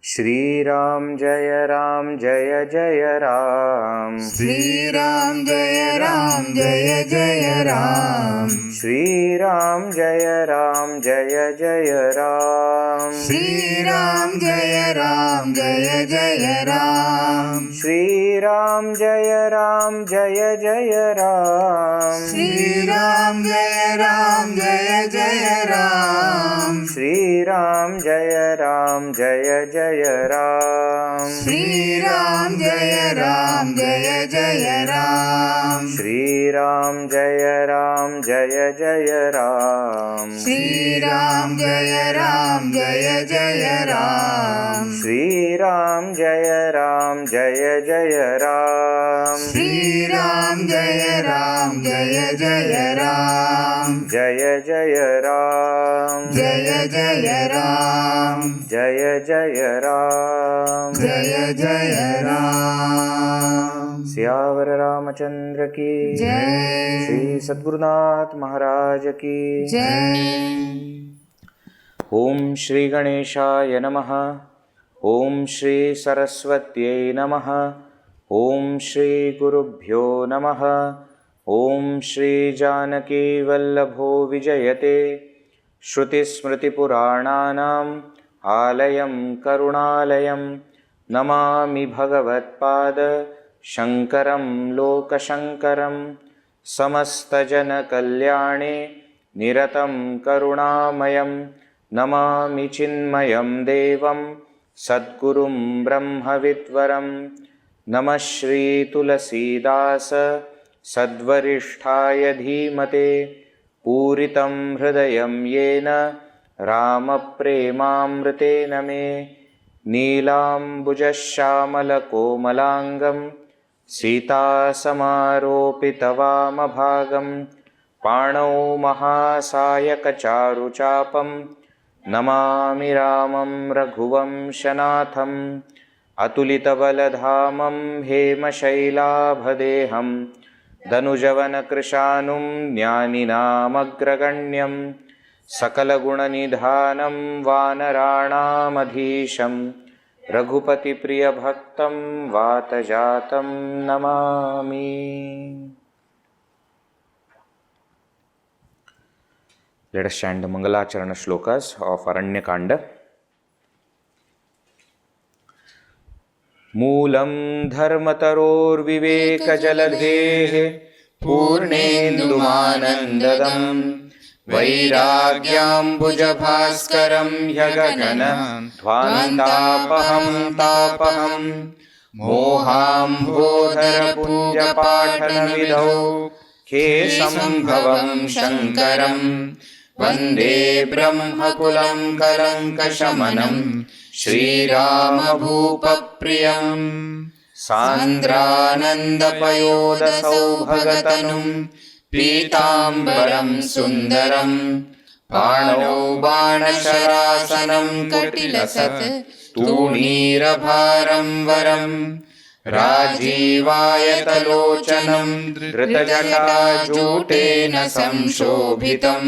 Shri Ram Jaya Ram Jaya Jaya Ram. Shri Ram Jaya Ram Jaya Jaya Ram. Shri Ram Jaya Ram Jaya Jaya Ram. Shri Ram Jaya Ram Jaya Jaya Ram. Shri Ram Jaya Ram Jaya Jaya Ram. Shri Ram Jaya Ram Jaya Jaya Ram. Shri Ram Jaya Ram Jaya Jaya Ram. Shri Ram Jaya Ram Jaya Jaya Ram. Shri Ram Jaya Ram Jaya Jaya Ram. Shri Ram Jaya Ram Jaya Jaya Ram. Shri Ram Jaya Ram Jaya Jaya Ram. Shri Ram Jaya Ram Jaya Jaya Ram. Jaya Jaya Ram. Jaya Jaya Ram. Jaya Jaya Ram. Jaya Jaya Ram. Siyavar Ramachandra ki Jai. Shri Sadgurunath Maharaj ki Jai. Om Shri Ganeshaya Namaha. Om Shri Saraswatyai Namaha. Om Shri Gurubhyo Namaha. Om Shri Janaki Vallabho Vijayate Shruti Smriti Purananam Alayam Karunalayam Namami Bhagavat Pada Shankaram Lokashankaram Samastajana Kalyane Niratam Karunamayam Namami Chinmayam Devam Sadgurum Brahmavitvaram Namah Shri Tulsidas Sadvarishthaya Dhimate Puritam Hridayam Yena Rama Premamritena Me Neelam Bujashamalako Sita Samaropitavama Bhagam Panau Mahasayaka Charu Chapam Namami Ramam Raghuvam Shanatham Atulita Baladhamam Hema Shailabhadeham Danujavana Krishanum Jnaninamagraganyam Sakala Gunanidhanam Vanaranam Raghupati Priya Bhaktam Vatajatam Namami. Let us chant the Mangalacharana shlokas of Aranya Kanda. Moolam dharmataror viveka jaladhehe purnendumanandadam vairagyambuja bhaskaram yagagana dhvantapaham tapaham mohambodhara punja patana vidhau kesam bhavam shankaram vande brahmakulam kalankashamanam Shri Rama Bhupa Priyam Sandrananda Payoda Saubhagatanum Pitambaram Sundaram Pano Banasharasanam Katilasat Tunirabharam Varam Rajivayatalocanam Dhritajata Jutena Samshobhitam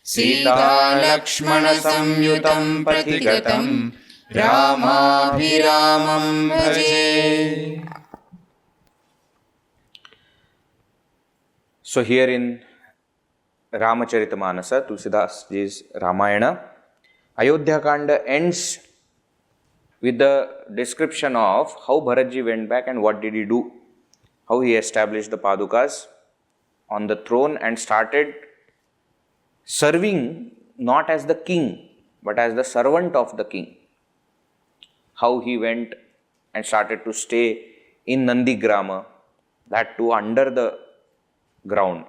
Sita Lakshmana Samyutam Patigatam Ramabhiramam Bhaje. So here in Ramacharitamanas, Tulsidas Ji's Ramayana, Ayodhya Kanda ends with the description of how Bharatji went back and what did he do. How he established the Padukas on the throne and started serving not as the king but as the servant of the king. How he went and started to stay in Nandigrama, that too under the ground.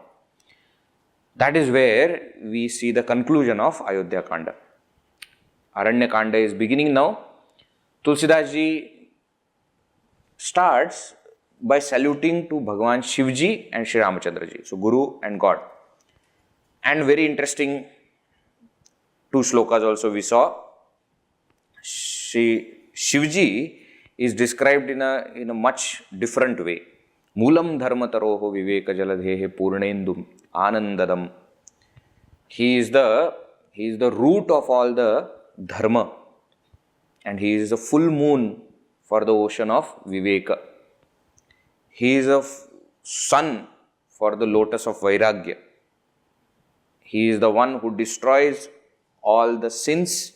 That is where we see the conclusion of Ayodhya Kanda. Aranya Kanda is beginning now. Tulsidas Ji starts by saluting to Bhagavan Shivji and Sri Ramachandra Ji, so Guru and God. And very interesting, two shlokas also we saw. Shivji is described in a much different way. Moolam dharmataroho viveka jaladhehe purnendum anandadam. He is the root of all the dharma. and he is the full moon for the ocean of Viveka. He is a sun for the lotus of Vairagya. He is the one who destroys all the sins,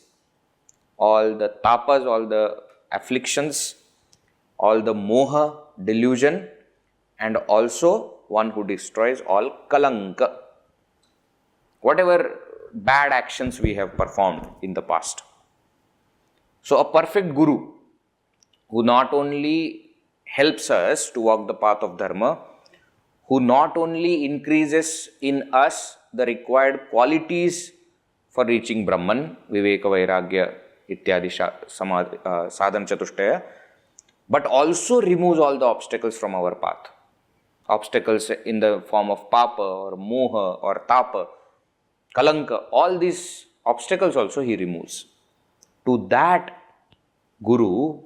all the tapas, all the afflictions, all the moha, delusion, and also one who destroys all kalanka, whatever bad actions we have performed in the past. So a perfect guru who not only helps us to walk the path of dharma, who not only increases in us the required qualities for reaching Brahman, Viveka, Vairagya, Ityadi, Sadhana Chatushtaya, but also removes all the obstacles from our path. Obstacles in the form of papa or moha or tapa, kalanka, all these obstacles also he removes. To that guru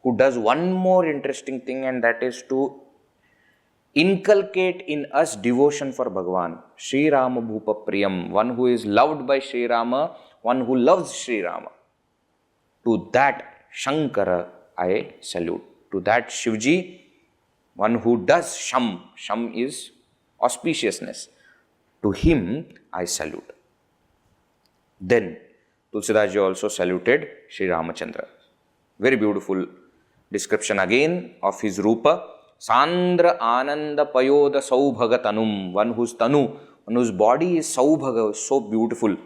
who does one more interesting thing, and that is to inculcate in us devotion for Bhagavan, Sri Rama Bhupa Priyam, one who is loved by Sri Rama, one who loves Sri Rama. To that Shankara I salute. To that Shivji, one who does Sham, Sham is auspiciousness. To him I salute. Then Tulsidas Ji also saluted Sri Ramachandra. Very beautiful description again of his Rupa. Sandra Ananda Payoda Saubhaga Tanum, one whose Tanu, one whose body is Saubhaga, so beautiful,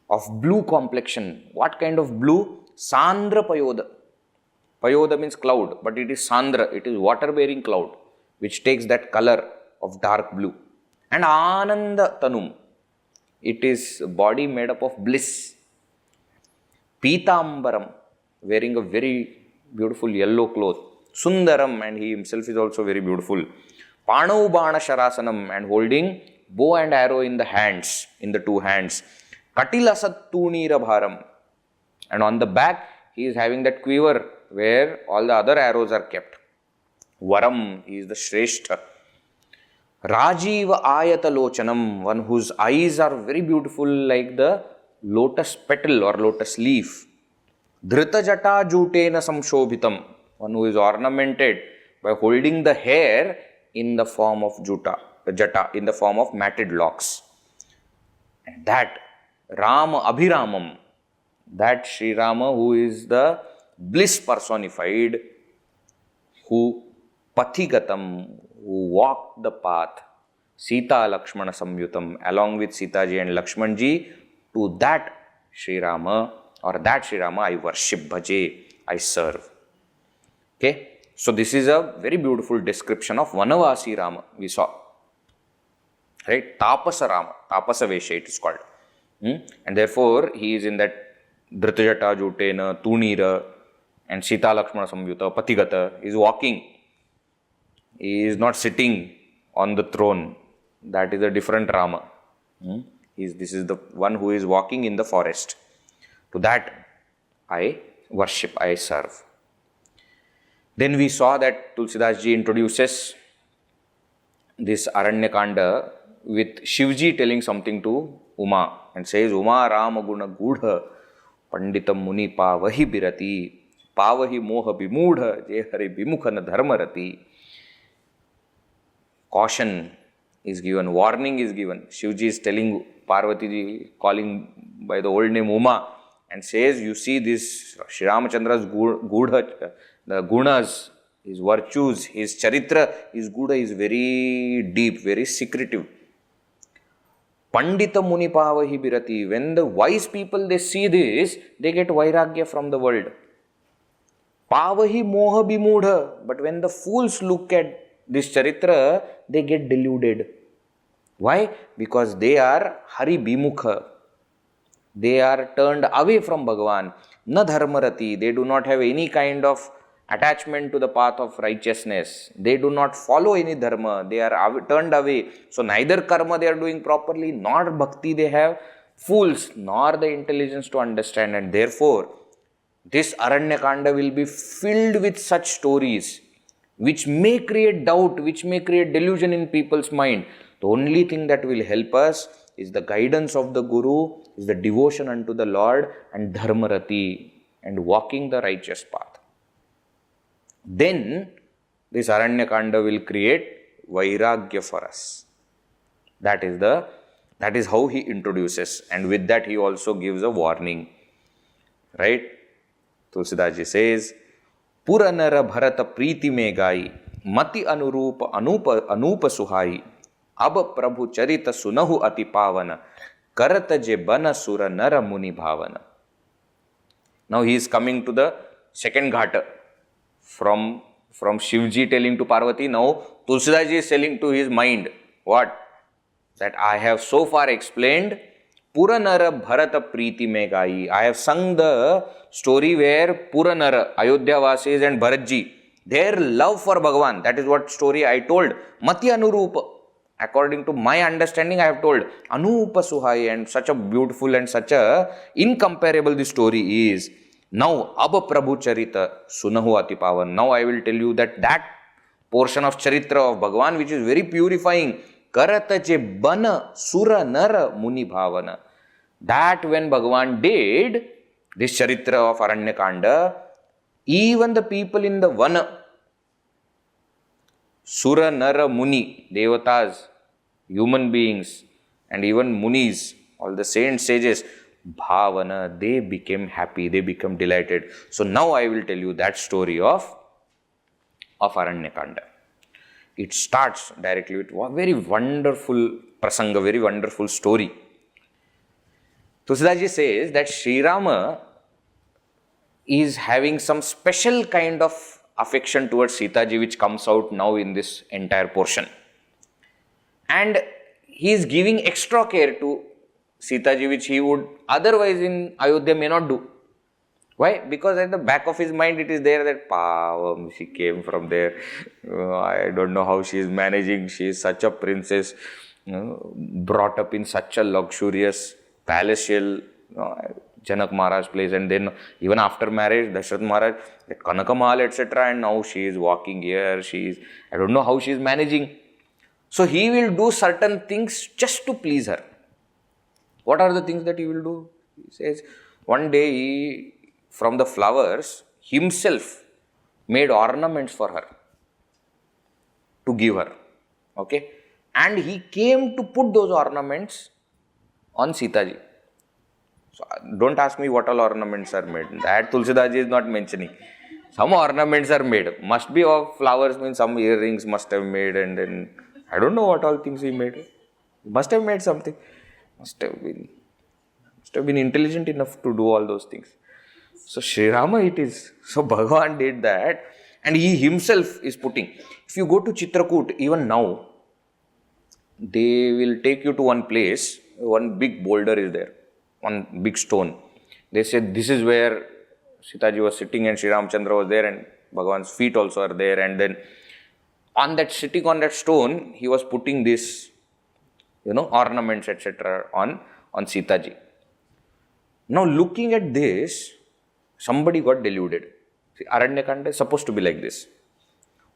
of blue complexion. What kind of blue? Sandra Payoda. Payoda means cloud, but it is Sandra, it is water-bearing cloud, which takes that color of dark blue. And Ananda Tanum, it is a body made up of bliss. Pitambaram, wearing a very beautiful yellow cloth. Sundaram, and he himself is also very beautiful. Panau Bana Sharasanam, and holding bow and arrow in the hands, in the two hands. Katilasat Tunira Bharam, and on the back he is having that quiver where all the other arrows are kept. Varam, he is the Shrestha. Rajiva Ayata Lochanam, one whose eyes are very beautiful like the lotus petal or lotus leaf. Dhrita Jata Jutena Samshobhitam, one who is ornamented by holding the hair in the form of jata, in the form of matted locks. And that Rama Abhiramam, that Sri Rama who is the bliss personified, who Pathigatam, who walked the path, Sita Lakshmana Samyutam, along with Sita Ji and Lakshman Ji, to that Sri Rama, or that Sri Rama I worship, bhaje, I serve. Okay, so this is a very beautiful description of Vanavasi Rama we saw. Right, Tapasa Rama, Tapasa Vesha it is called. And therefore he is in that Dhritajata Jutena, Tunira, and Sita Lakshmana Samyuta, Patigata. He is walking. He is not sitting on the throne. That is a different Rama. This is the one who is walking in the forest. To that I worship, I serve. Then we saw that Tulsidas Ji introduces this Aranya Kanda with Shivji telling something to Uma and says, Uma Rama Guna Gudha Panditam Muni Pavahi Birati Pavahi Moha Bimudha Jehari Bimukhana Dharmarati. Caution is given, warning is given. Shivji is telling Parvati Ji, calling by the old name Uma, and says, you see this Sri Ramachandra's Gudha, the gunas, his virtues, his charitra, his Gudha is very deep, very secretive. Pandita Muni Pavahi Birati. When the wise people, they see this, they get vairagya from the world. Pavahi Moha Bimudha. But when the fools look at this charitra, they get deluded. Why? Because they are Hari Bimukha. They are turned away from Bhagavan. Na dharmarati. They do not have any kind of attachment to the path of righteousness. They do not follow any dharma. They are turned away. So neither karma they are doing properly, nor bhakti they have. Fools, nor the intelligence to understand. And therefore, this Aranya Kanda will be filled with such stories which may create doubt, which may create delusion in people's mind. The only thing that will help us is the guidance of the Guru, is the devotion unto the Lord and dharmarati. and walking the righteous path. Then this Aranya Kanda will create Vairagya for us. That is how he introduces, and with that he also gives a warning. Right? Tulsidas Ji says, Puranara Bharata Preeti me gai, Mati Anurupa Anupa Suhai, Ab Prabhu Charita Sunahu Ati Pavana, Karata Je Bana Sura Nara Muni Bhavana. Now he is coming to the second ghata. From Shivji telling to Parvati, now Tulsidas Ji is telling to his mind, what? That I have so far explained Puranara Bharata Preeti me gai. I have sung the story where Puranara, Ayodhya Vasis and Bharatji, their love for Bhagavan, that is what story I told. Mati Anurupa. According to my understanding, I have told Anupa Suhai, and such a beautiful and such a incomparable this story is. Now, Abba Prabhu Charita Sunahu Ati Pavan. Now I will tell you that portion of Charitra of Bhagavan which is very purifying. Karata che bana sura nara muni bhavana. That when Bhagavan did this Charitra of Aranya Kanda, even the people in the Vana, Sura Nara Muni, Devatas, human beings, and even Munis, all the saints, sages, Bhavana, they became happy, they became delighted. So now I will tell you that story of Aranya Kanda. It starts directly with a very wonderful prasanga, very wonderful story. Tulsidas Ji says that Sri Rama is having some special kind of affection towards Sita Ji which comes out now in this entire portion. And he is giving extra care to Sita Ji which he would otherwise in Ayodhya may not do. Why? Because at the back of his mind it is there that Pavam, she came from there. I don't know how she is managing. She is such a princess, brought up in such a luxurious, palatial Janak Maharaj place, and then even after marriage, Dashrath Maharaj, at Kanaka Mahal, etc. And now she is walking here. I don't know how she is managing. So he will do certain things just to please her. What are the things that he will do? He says, one day he, from the flowers, himself made ornaments for her to give her. Okay? And he came to put those ornaments on Sita Ji. So don't ask me what all ornaments are made. That Tulsidas Ji is not mentioning. Some ornaments are made. Must be of flowers, means some earrings must have made, and then I don't know what all things he made. He must have made something. Must have been intelligent enough to do all those things. So Sri Rama it is. So Bhagavan did that, and he himself is putting. If you go to Chitrakoot, even now, they will take you to one place, one big boulder is there. One big stone. They said this is where Sita Ji was sitting and Sri Ramchandra was there, and Bhagavan's feet also are there, and then on that, sitting on that stone, he was putting this, ornaments, etc. on Sita Ji. Now looking at this, somebody got deluded. See, Aranya Kanda is supposed to be like this.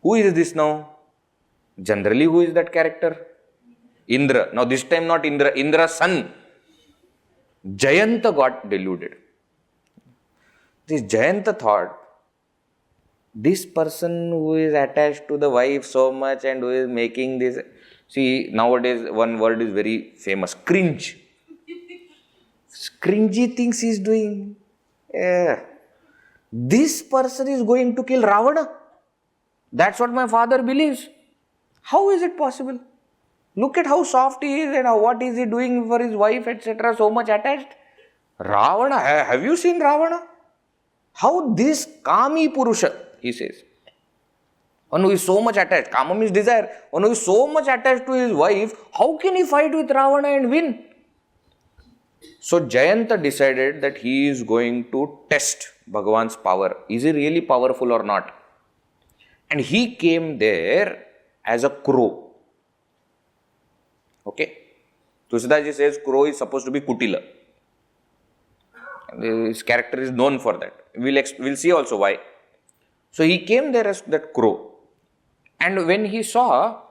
Who is this now? Generally, who is that character? Indra. Now this time not Indra, Indra's son. Jayantha got deluded. This Jayantha thought, this person who is attached to the wife so much and who is making this, see, nowadays one word is very famous, cringe. Cringy things he is doing. Yeah. This person is going to kill Ravana. That's what my father believes. How is it possible? Look at how soft he is and what is he doing for his wife, etc. So much attached. Ravana, have you seen Ravana? How this Kami Purusha, he says. One who is so much attached, Kama means desire. One who is so much attached to his wife, how can he fight with Ravana and win? So Jayantha decided that he is going to test Bhagavan's power. Is he really powerful or not? And he came there as a crow. Okay. Tulsidas Ji says crow is supposed to be Kutila. His character is known for that. We'll see also why. So he came there as that crow. And when he saw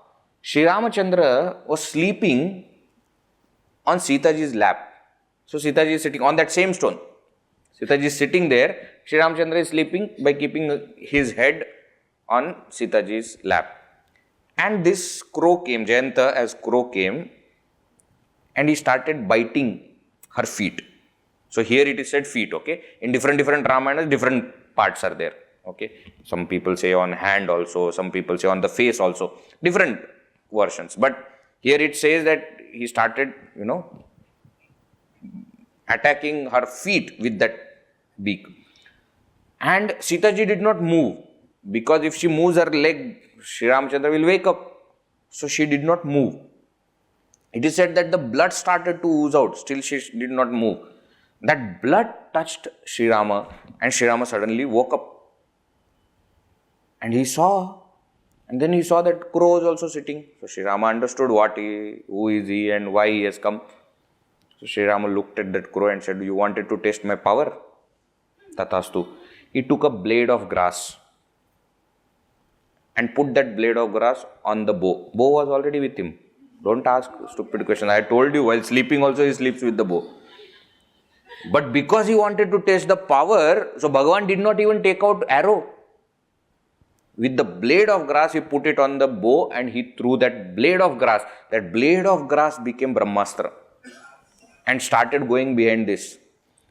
Sri Ramachandra was sleeping on Sita Ji's lap. So Sita Ji is sitting on that same stone. Sita Ji is sitting there Sri Ramchandra is sleeping by keeping his head on Sita Ji's lap. And this crow came, Jayantha as crow came, and he started biting her feet. So here it is said feet, okay. In different Ramayanas, different parts are there, okay. Some people say on hand also, some people say on the face also, different versions. But here it says that he started, attacking her feet with that beak. And Sita Ji did not move, because if she moves her leg, Sri Ramchandra will wake up. So she did not move. It is said that the blood started to ooze out, still she did not move. That blood touched Sri Rama, and Sri Rama suddenly woke up. And he saw, and then he saw that crow was also sitting. So Sri Rama understood who is he and why he has come. So Sri Rama looked at that crow and said, you wanted to test my power? Tathastu. He took a blade of grass and put that blade of grass on the bow. Bow was already with him. Don't ask stupid questions. I told you, while sleeping also he sleeps with the bow. But because he wanted to test the power, so Bhagavan did not even take out arrow. With the blade of grass, he put it on the bow and he threw that blade of grass. That blade of grass became Brahmastra and started going behind this.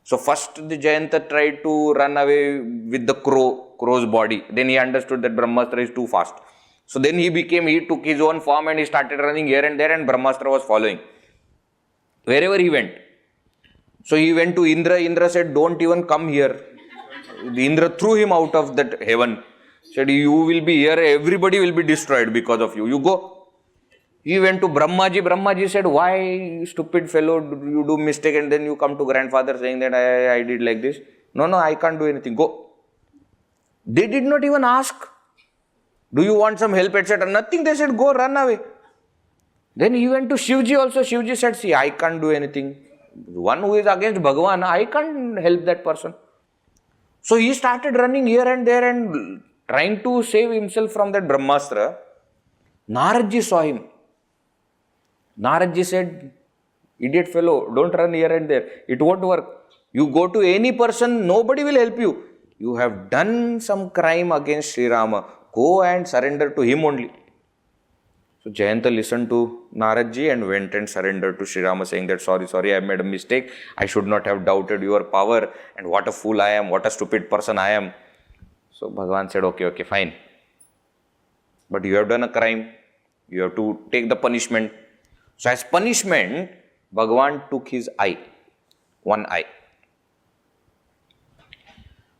So first the Jayantha tried to run away with the crow's body. Then he understood that Brahmastra is too fast. So then he took his own form and he started running here and there, and Brahmastra was following wherever he went. So he went to Indra. Indra said, don't even come here. Indra threw him out of that heaven. Said, you will be here, everybody will be destroyed because of you. You go. He went to Brahmaji. Brahmaji said, why, stupid fellow, you do mistake and then you come to grandfather saying that I did like this. No, I can't do anything. Go. They did not even ask, do you want some help, etc. Nothing. They said, go, run away. Then he went to Shivji also. Shivji said, see, I can't do anything. One who is against Bhagavan, I can't help that person. So he started running here and there and trying to save himself from that Brahmastra. Naradji saw him. Naradji said, idiot fellow, don't run here and there. It won't work. You go to any person, nobody will help you. You have done some crime against Sri Rama. Go and surrender to him only. So Jayantha listened to Naradji and went and surrendered to Sri Rama, saying that sorry, I made a mistake. I should not have doubted your power, and what a fool I am, what a stupid person I am. So Bhagavan said, okay, fine. But you have done a crime. You have to take the punishment. So as punishment, Bhagavan took his eye, one eye.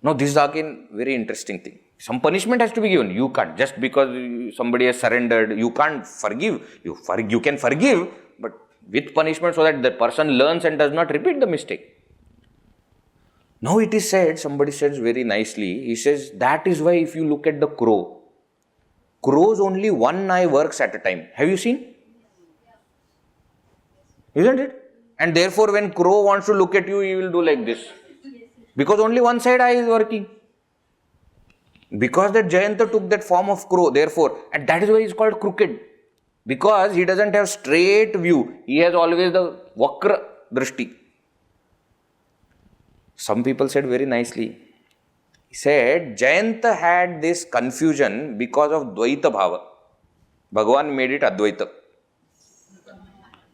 Now this is again very interesting thing. Some punishment has to be given. You can't, just because somebody has surrendered, you can't forgive. You can forgive, but with punishment so that the person learns and does not repeat the mistake. Now it is said, somebody says very nicely, he says, that is why if you look at the crow's only one eye works at a time. Have you seen? Isn't it? And therefore when crow wants to look at you, he will do like this. Because only one side eye is working. Because that Jayantha took that form of crow, therefore, and that is why he is called crooked. Because he doesn't have straight view. He has always the vakra drishti. Some people said very nicely. He said, Jayantha had this confusion because of Dvaita Bhava. Bhagavan made it Advaita.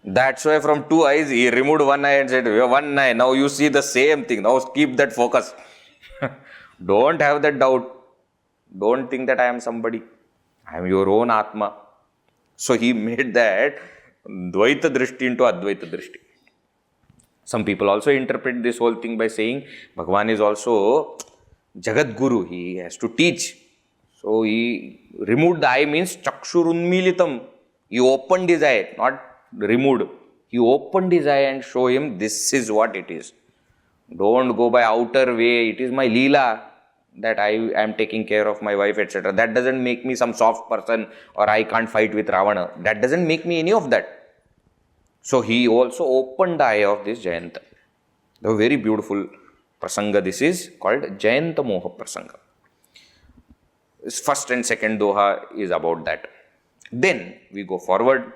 That's why from two eyes, he removed one eye and said, one eye, now you see the same thing. Now keep that focus. Don't have that doubt. Don't think that I am somebody. I am your own Atma. So he made that Dvaita Drishti into Advaita Drishti. Some people also interpret this whole thing by saying Bhagavan is also Jagat Guru. He has to teach. So he removed the eye means Chakshurunmilitam. He opened his eye, not removed. He opened his eye and show him this is what it is. Don't go by outer way. It is my Leela that I am taking care of my wife, etc. That doesn't make me some soft person or I can't fight with Ravana. That doesn't make me any of that. So he also opened the eye of this Jayantha. A very beautiful prasanga this is, called Jayantha Moha Prasanga. First and second doha is about that. Then we go forward.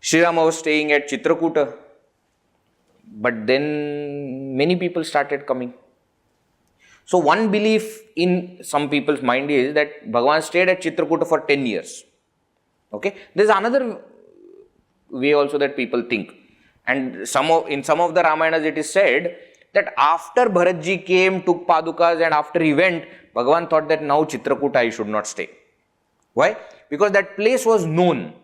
Sri Rama was staying at Chitrakuta, but then many people started coming. So one belief in some people's mind is that Bhagavan stayed at Chitrakuta for 10 years. Okay, there is another way also that people think, and in some of the Ramayanas it is said that after Bharatji came, took Padukas, and after he went, Bhagavan thought that now Chitrakuta I should not stay. Why? Because that place was known.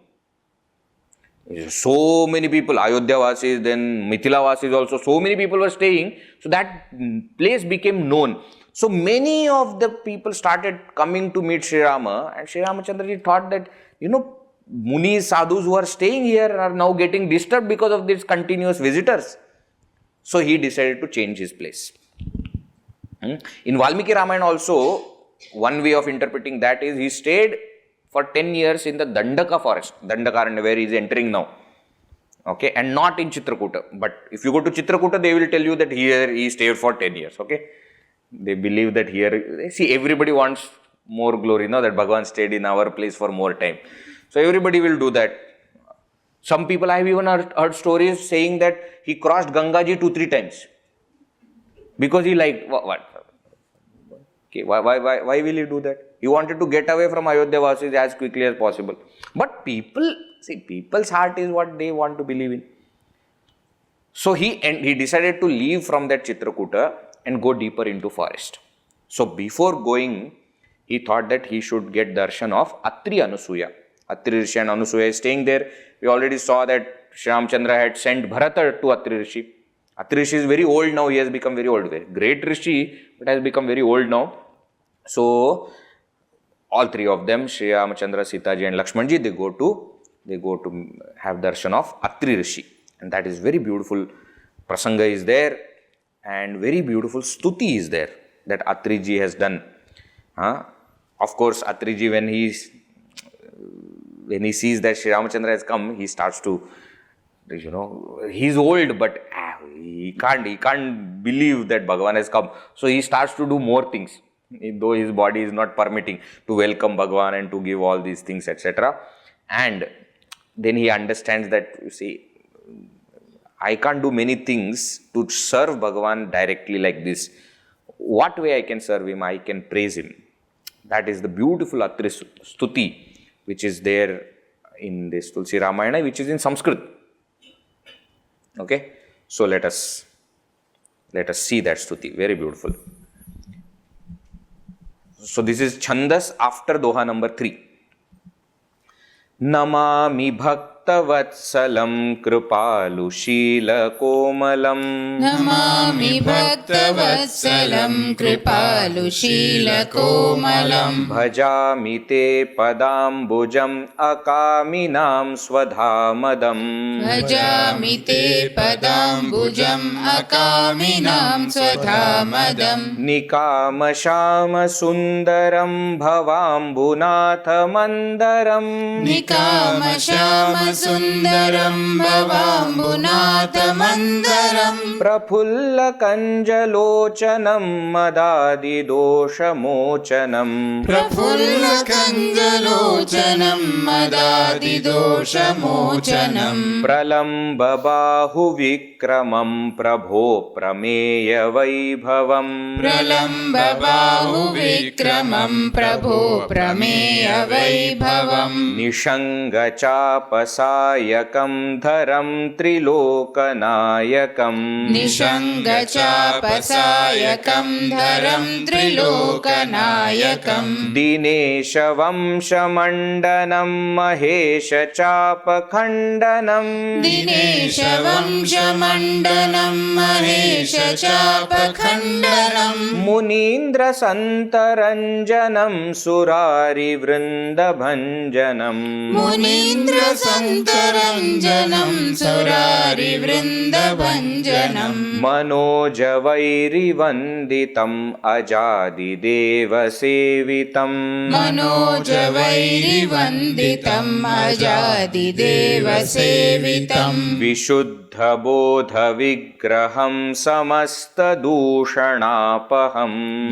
So many people, Ayodhya Vasis, then Mithila Vasis also, so many people were staying. So that place became known. So many of the people started coming to meet Sri Rama, and Sri Ramachandraji thought that, Munis, sadhus who are staying here are now getting disturbed because of these continuous visitors. So he decided to change his place. In Valmiki Ramayana also, one way of interpreting that is he stayed for 10 years in the Dandaka forest, Dandakaranya, where he is entering now. Okay, and not in Chitrakuta. But if you go to Chitrakuta, they will tell you that here he stayed for 10 years. Okay, they believe that here, see, everybody wants more glory, that Bhagavan stayed in our place for more time. So everybody will do that. Some people, I have even heard stories saying that he crossed Gangaji 2-3 times. Because he liked, what? Okay, why will he do that? He wanted to get away from Ayodhya Vasis as quickly as possible. But people's heart is what they want to believe in. So he decided to leave from that Chitrakuta and go deeper into forest. So before going, he thought that he should get darshan of Atri Anusuya. Atri Rishi and Anusuya is staying there. We already saw that Sri Ramchandra had sent Bharata to Atri Rishi. Atri Rishi is very old now. He has become very old. Great Rishi, but has become very old now. So all three of them, Sri Ramachandra, Sita Ji and Lakshmanji, they go to have darshan of Atri Rishi. And that is very beautiful. Prasanga is there and very beautiful Stuti is there that Atri Ji has done. Of course, Atri Ji, when he sees that Sri Ramachandra has come, he starts to, he's old, but he can't believe that Bhagavan has come. So he starts to do more things, though his body is not permitting, to welcome Bhagavan and to give all these things, etc. And then he understands that, I can't do many things to serve Bhagavan directly like this. What way I can serve him? I can praise him. That is the beautiful Atri Stuti, which is there in this Tulsi Ramayana, which is in Sanskrit. Okay, so let us see that Stuti. Very beautiful. So this is Chandas after Doha number 3. Namami Bhaktavatsalam Kripalu Shila Komalam. Namami Bhaktavatsalam Kripalu Shila Komalam. Bhajami te padambujam akaminam swadhamadam. Bhajami te padambujam akaminam swadhamadam. Nikama shama sundaram bhavambunatha mandaram. Nikama shama sundaram bhavambunatha mandaram. Prafulla kanjalochanam madadi doshamochanam. Prafulla kanjalochanam madadi doshamochanam. Pralamba bahu vikramam prabho prameya vaibhavam. Pralamba bahu vikramam prabho prameya vaibhavam. Nishanga chapasayakam dharam trilokanayakam. Nishanga chapasayakam dharam trilokanayakam. Dinesha vamshamandanam mahesha chapakhandanam. Dinesha vamshamandanam mahesha chapakhandanam. Munindra santaranjanam surari vrindabhanjanam. Munindra santaranjanam surari vrindabhanjanam. Manojavairi vanditam ajadi deva sevitam. Manojavairi vanditam ajadi deva sevitam. Vishuddha विशुद्धबोधविग्रहं समस्तदूषणापहम्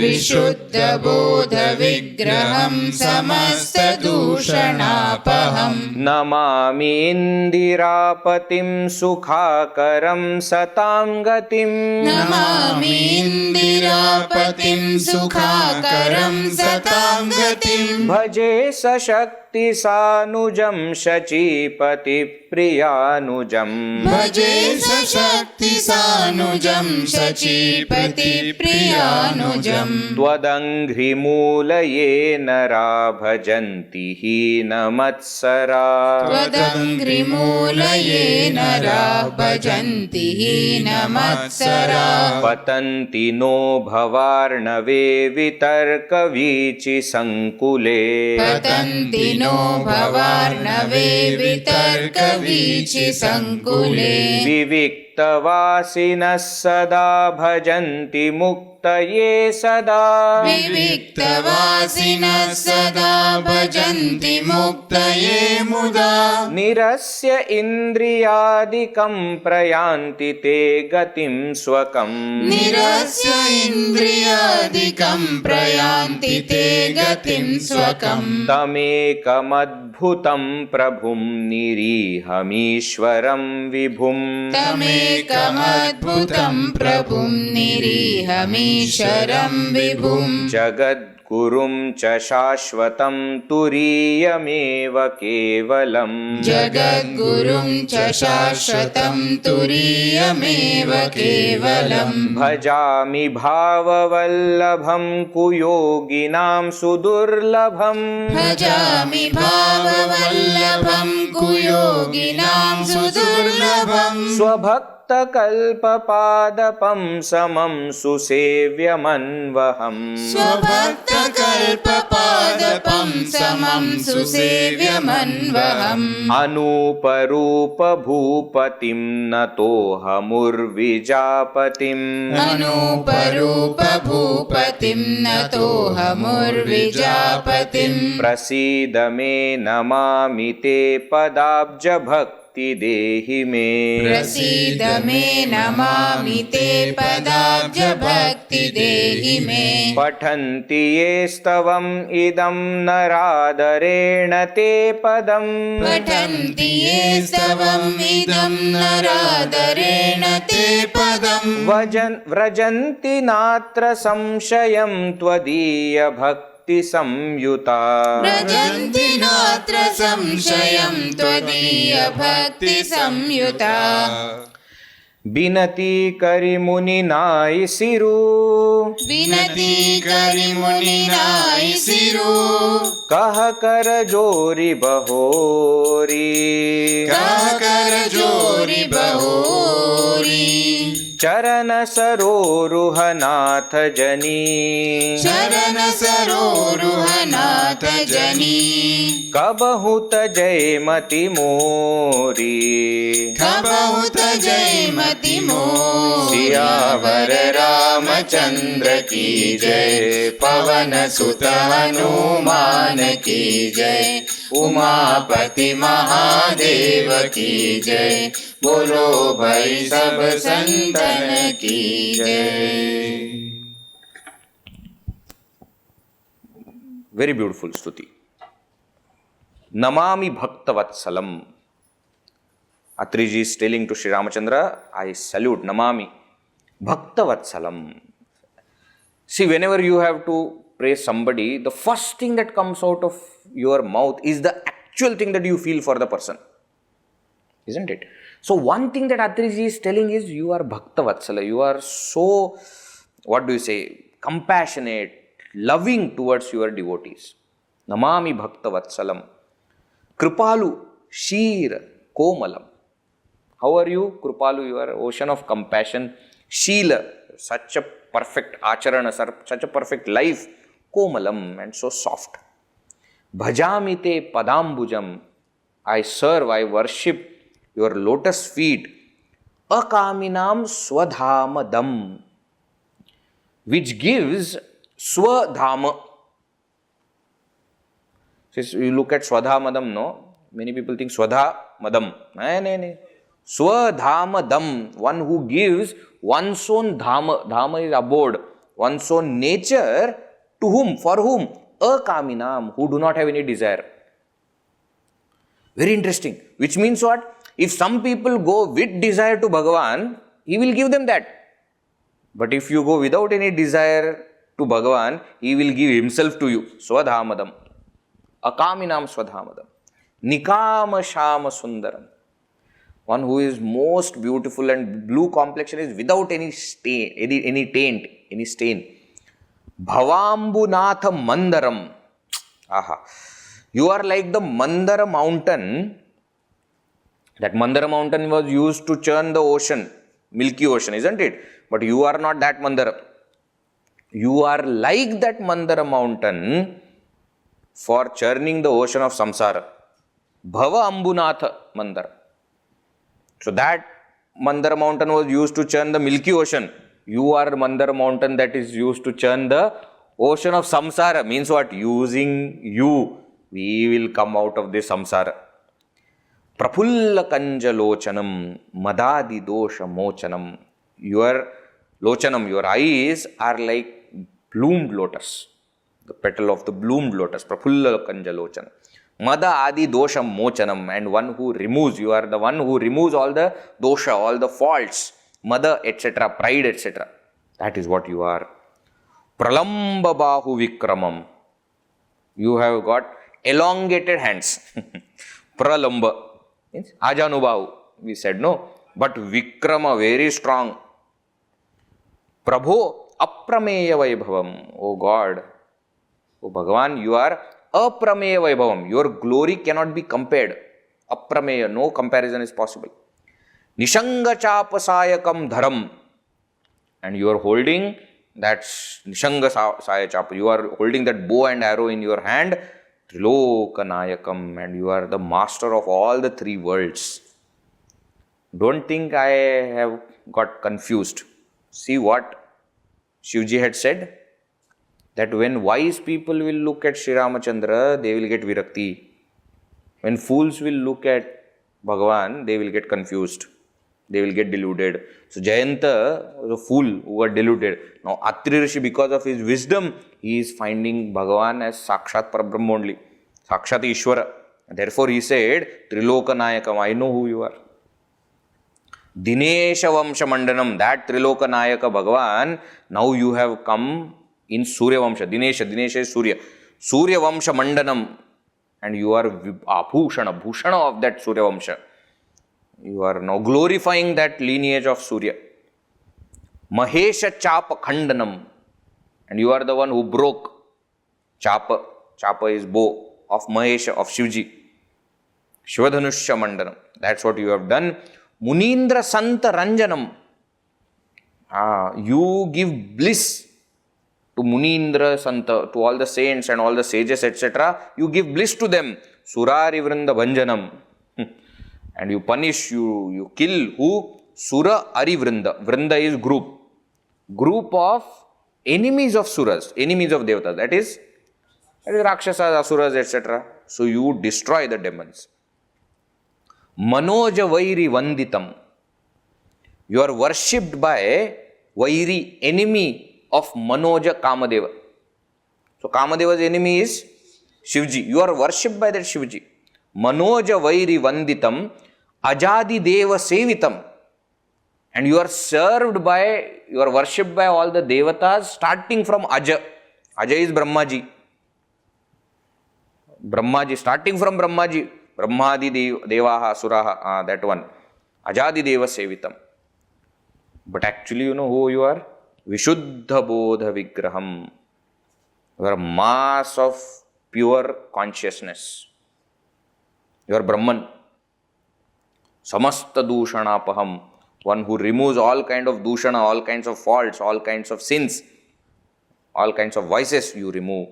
विशुद्धबोधविग्रहं समस्तदूषणापहम् Namami इन्दिरापतिं सुखाकरं सतां गतिम् नमामि इन्दिरापतिं सुखाकरं सतां गतिम् भजे सशक्तिसानुजं शचीपतिप्रियानुजं भजे सशक्तिसानुजं शचीपतिप्रियानुजं त्वदङ्घ्रिमूलये नरा भजन्ति हीनमत्सरा त्वदङ्घ्रिमूलये नरा भजन्ति हीनमत्सरा पतन्ति नो भवार्णवे वितर्कवीचिसङ्कुले पतन्ति नो भवार्णवे वितर्कवीचिसङ्कुले विविक्तवासिनः सदा भजन्ति मुक्तये सदा विविक्तवासिनः सदा भजन्ति मुक्तये मुदा निरस्य इन्द्रियादिकं प्रयान्ति ते गतिं स्वकम् निरस्य इन्द्रियादिकं प्रयान्ति ते गतिं स्वकम् तमेकमद्भुतं प्रभुं निरीहमीश्वरं विभुम् तमेकमद्भुतं प्रभुं निरीहमीश्वरं विभुं जगद्गुरुं च शाश्वतं तुरीयमेव केवलम् जगद्गुरुं च शाश्वतं तुरीयमेव केवलम् भजामि भाववल्लभं कुयोगिनां सुदुर्लभम् भजामि भाववल्लभं कुयोगिनां सुदुर्लभम् स्वभक्तकल्पपादपं समं सुसेव्यमन्वहम् स्वभक्तकल्पपादपं समं सुसेव्यमन्वहम् अनूपरूपभूपतिं नतोऽहमुर्विजापतिम् अनूपरूपभूपतिं नतोऽहमुर्विजापतिम् प्रसीद मे नमामि ते पदाब्जभक्ति देहि मे प्रसीद मे नमामि ते पदाब्जभक्ति देहि मे पठन्ति ये स्तवम् इदं नरादरेण ते पदम् पठन्ति ये स्तवम् इदं नरादरेण ते पदम् व्रजन्ति नात्र संशयं त्वदीय भक्ति संयुता व्रजन्ति नात्र संशयं त्वदीय भक्ति संयुता बिनती करि मुनि नाई सिरु विनती करि मुनि नाई सिरु कह कर जोरी बहोरी कह कर जोरी बहोरी चरण सरोरुह नाथ जनी चरण सरोरुह नाथ जनी कबहुत जयमति मोरी कबहुत जयमति मोरी सियावर रामचंद्र की जय पवन सुत हनुमान की जय उमापति महादेव की जय बोलो भाई सब संतन की जय. Very beautiful Stuti. Namami Bhaktavatsalam. Atri ji is telling to Sri Ramachandra, I salute Namami Bhaktavatsalam. See, whenever you have to praise somebody, the first thing that comes out of your mouth is the actual thing that you feel for the person. Isn't it? So, one thing that Atri ji is telling is you are Bhaktavatsala. You are so, compassionate, loving towards your devotees. Namami Bhaktavatsalam. Kripalu, Sheer, Komalam. How are you? Kripalu, you are ocean of compassion. Sheela, such a perfect acharana, such a perfect life. Komalam, and so soft. Bhajamite Padambujam. I serve, I worship your lotus feet. Akaminam Swadhamadam, which gives Swadhama. So you look at Swadhamadam, no? Many people think Swadhamadam. No. Swadhamadam, one who gives one's own dhama. Dhama is abode, one's own nature. To whom? For whom? Akaminam, who do not have any desire. Very interesting. Which means what? If some people go with desire to Bhagavan, he will give them that. But if you go without any desire to Bhagavan, he will give himself to you. Swadhamadam. Akaminam swadhamadam. Nikama shama sundaram. One who is most beautiful and blue complexion is without any stain, any taint, any stain. Bhavambunatha mandaram. Aha. You are like the Mandara mountain. That Mandara mountain was used to churn the ocean, Milky Ocean, isn't it? But you are not that Mandara. You are like that Mandara mountain for churning the ocean of samsara. Bhava Ambunatha Mandara. So that Mandara mountain was used to churn the Milky Ocean. You are Mandara mountain that is used to churn the ocean of samsara. Means what? Using you, we will come out of this samsara. Prapulla kanja lochanam madadi dosha mochanam. Your lochanam, your eyes are like bloomed lotus. The petal of the bloomed lotus. Prapulla kanja lochanam. Mada adi dosha mochanam. And one who removes, you are the one who removes all the dosha, all the faults, mada, etc., pride, etc. That is what you are. Pralamba bahu vikramam. You have got elongated hands. Pralamba means ajanubahu. We said no. But vikrama, very strong. Prabho aprameya vaibhavam. Oh God. Oh Bhagavan, you are aprameya vaibhavam. Your glory cannot be compared. Aprameya, no comparison is possible. Nishanga chapasayakam dharam. And you are holding that Nishanga saya chapa. You are holding that bow and arrow in your hand. Trilokanayakam. And you are the master of all the three worlds. Don't think I have got confused. See what Shivji had said? That when wise people will look at Sri Ramachandra, they will get virakti. When fools will look at Bhagavan, they will get confused. They will get deluded. So Jayantha was a fool who got deluded. Now Atri Rishi, because of his wisdom, he is finding Bhagavan as Sakshat Parabrahma only. Sakshat Ishvara. Therefore he said, Trilokanayakam, I know who you are. Dinesha Vamsha Mandanam, that Trilokanayaka Bhagavan, now you have come in Surya Vamsha. Dinesha is Surya. Surya Vamsha Mandanam. And you are Bhushana of that Surya Vamsha. You are now glorifying that lineage of Surya. Mahesha Chapa Khandanam. And you are the one who broke Chapa. Chapa is bow of Mahesha, of Shivji. Shivadhanushya Mandanam. That's what you have done. Munindra Santa Ranjanam. You give bliss to Munindra Santa, to all the saints and all the sages, etc. You give bliss to them. Surari Vrinda Bhanjanam. And you punish, you kill who? Sura Ari Vrinda. Vrinda is group. Group of enemies of Suras, enemies of Devatas. That is Rakshasas, Asuras, etc. So you destroy the demons. Manoja Vairi Vanditam. You are worshipped by Vairi, enemy of Manoja Kamadeva. So Kamadeva's enemy is Shivji. You are worshipped by that Shivji. Manoja Vairi Vanditam. Ajadi Deva Sevitam. And you are served by, you are worshipped by all the Devatas starting from Aja. Aja is Brahmaji. Brahmaji, starting from Brahmaji. Brahmadi Devaha Suraha, that one. Ajadi Deva Sevitam. But actually, you know who you are? Vishuddha Bodha Vigraham. You are a mass of pure consciousness. You are Brahman. Samasta Dushanapaham. One who removes all kind of Dushana, all kinds of faults, all kinds of sins, all kinds of vices you remove.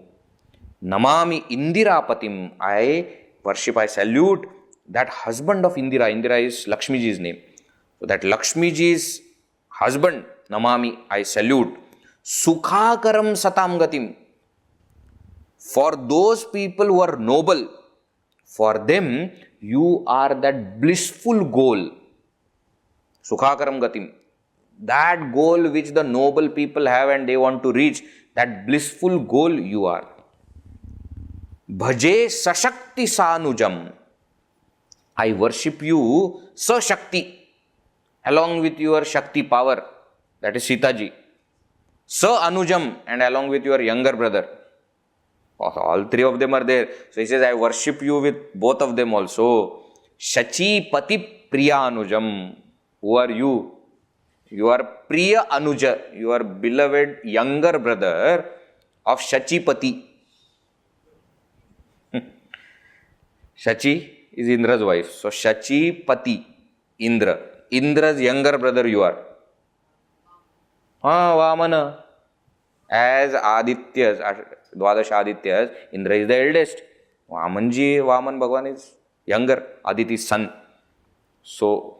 Namami Indirapatim. I worship, I salute that husband of Indira. Indira is Lakshmiji's name. So that Lakshmiji's husband, Namami, I salute. Sukhakaram Satam Gatim. For those people who are noble, for them, you are that blissful goal. Sukhakaram gatim. That goal which the noble people have and they want to reach, that blissful goal you are. Bhaje sashakti sanujam. I worship you, Sa-Shakti, along with your Shakti power, that is Sita Ji. Sa-Anujam, and along with your younger brother. All three of them are there. So he says, I worship you with both of them also. Shachi Pati Priya Anujam. Who are you? You are Priya Anuja, your beloved younger brother of Shachi Pati. Shachi is Indra's wife. So Shachi Pati, Indra. Indra's younger brother you are. Vamana. As Adityas, Dwadash Adityas, Indra is the eldest. Vaman Bhagavan is younger, Aditi's son. So,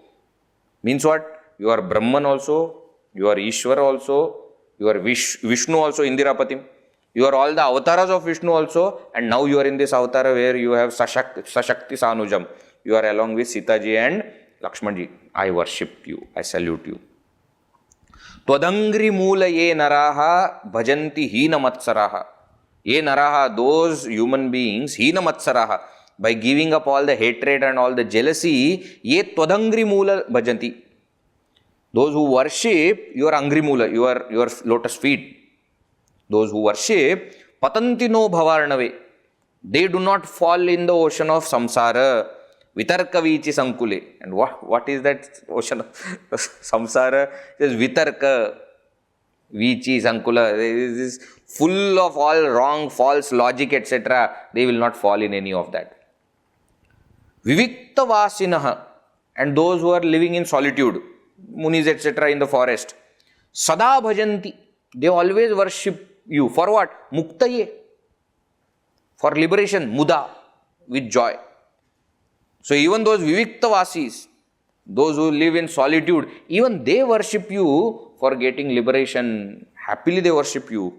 means what? You are Brahman also, you are Ishwar also, you are Vishnu also, Indirapatim. You are all the avatars of Vishnu also, and now you are in this avatar where you have Sashakti Sanujam. You are along with Sita Ji and Lakshman Ji. I worship you, I salute you. Twadangri moola ye naraha bhajanti hina matsaraha. Ye naraha, those human beings, hina matsaraha, by giving up all the hatred and all the jealousy, ye twadangri moola bhajanti. Those who worship your angri moola, your lotus feet. Those who worship patanti no bhavarnave. They do not fall in the ocean of samsara. Vitarka vichi sankule. And what is that ocean of samsara? It is vitarka vichi sankula. It is full of all wrong, false logic, etc. They will not fall in any of that. Vivikta vasinaha. And those who are living in solitude, munis, etc. in the forest. Sada bhajanti. They always worship you. For what? Muktaye. For liberation. Muda. With joy. So even those Viviktavasis, those who live in solitude, even they worship you for getting liberation. Happily they worship you.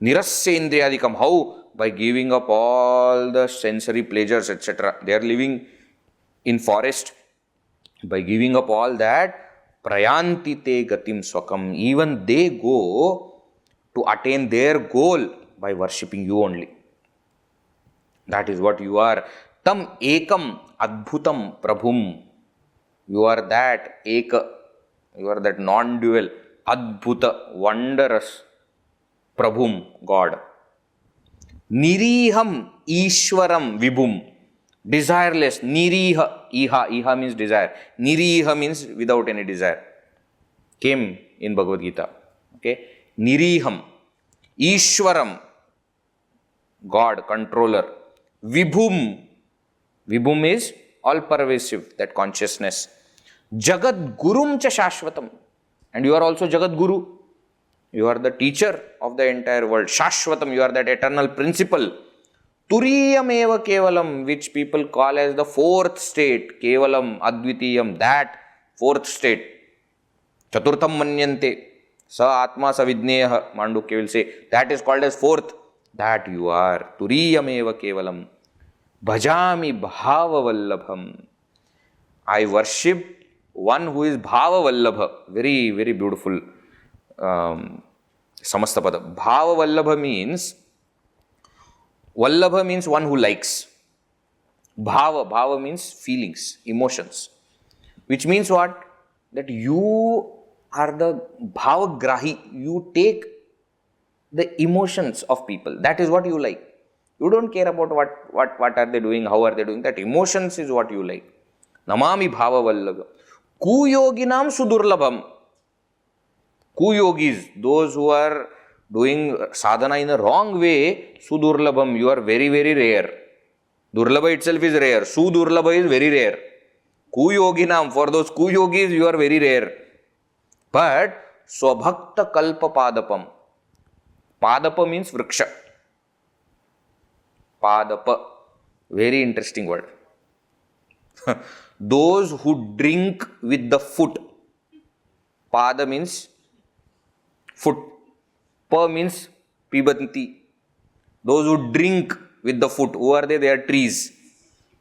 Nirasya indriyadikam. How? By giving up all the sensory pleasures, etc. They are living in forest. By giving up all that, prayanti te gatim swakam. Even they go to attain their goal by worshipping you only. That is what you are. Tam ekam adbhutam prabhum. You are that eka. You are that non-dual, adbhuta, wondrous prabhum, God. Niriham ishwaram vibhum. Desireless. Niriha. Iha means desire. Niriha means without any desire. Came in Bhagavad Gita. Okay. Niriham. Ishwaram. God, controller. Vibhum. Vibhum is all pervasive, that consciousness. Jagat Gurum cha Shashvatam. And you are also Jagat Guru. You are the teacher of the entire world. Shashvatam, you are that eternal principle. Turiyam eva kevalam, which people call as the fourth state. Kevalam, Advitiyam, that fourth state. Chaturtham manyante. Sa atma sa vidneha, Mandukya will say. That is called as fourth. That you are. Turiyam eva kevalam. Bhajami bhava vallabham. I worship one who is bhava vallabha. Very, very beautiful samastapada. Bhava vallabha means, vallabha means one who likes. Bhava means feelings, emotions. Which means what? That you are the bhava grahi. You take the emotions of people. That is what you like. You don't care about what are they doing, how are they doing. That emotions is what you like. Namami bhava vallabha. Kuyoginam sudurlabham. Kuyogis, those who are doing sadhana in a wrong way, sudurlabham, you are very, very rare. Durlabha itself is rare. Sudurlabha is very rare. Kuyoginam, for those kuyogis, you are very rare. But swabhakta kalpa padapam. Padapa means vriksha. Padapa. Very interesting word. Those who drink with the foot. Pada means foot. Pa means pibanti. Those who drink with the foot. Who are they? They are trees.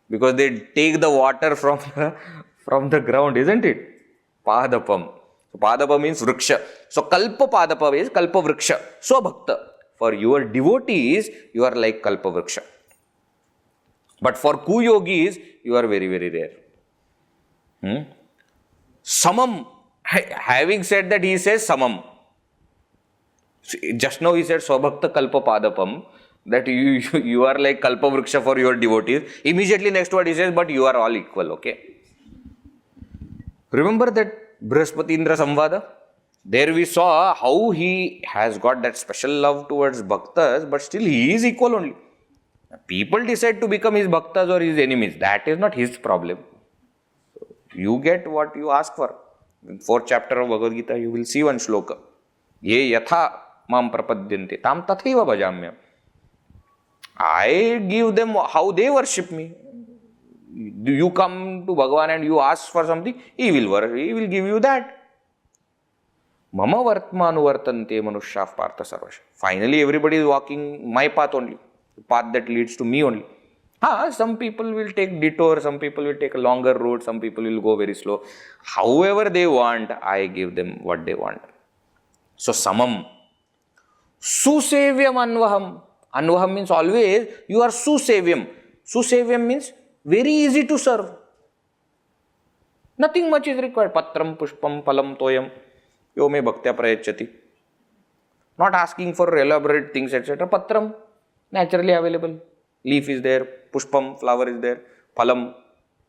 Because they take the water from the ground, isn't it? Padapam. So Padapa means vriksha. So Kalpa Padapa is Kalpa vriksha. So Bhakta. For your devotees, you are like Kalpa vriksha. But for Kuyogis, you are very, very rare. Samam. Having said that, he says Samam. Just now he said Swabhakta Kalpa Padapam, that you are like Kalpa Vriksha for your devotees. Immediately next word he says, but you are all equal, okay? Remember that Brihaspatindra Samvada? There we saw how he has got that special love towards Bhaktas, but still he is equal only. People decide to become his Bhaktas or his enemies. That is not his problem. You get what you ask for. In 4th chapter of Bhagavad Gita, you will see one shloka. Ye yatha mam prapadyante tam tathaiva bhajamyam. I give them how they worship me. You come to Bhagavan and you ask for something, he will give you that. Mama vartmanu vartante manushyav partha sarvasha. Finally, everybody is walking my path only, the path that leads to me only. Some people will take detour, some people will take a longer road, some people will go very slow. However they want, I give them what they want. So samam. Susevyam anvaham. Anvaham means always you are susevyam. Susevyam means very easy to serve. Nothing much is required. Patram, pushpam, palam, toyam. Yo me bhaktya prayachati. Not asking for elaborate things, etc. Patram, naturally available. Leaf is there, pushpam, flower is there, phalam,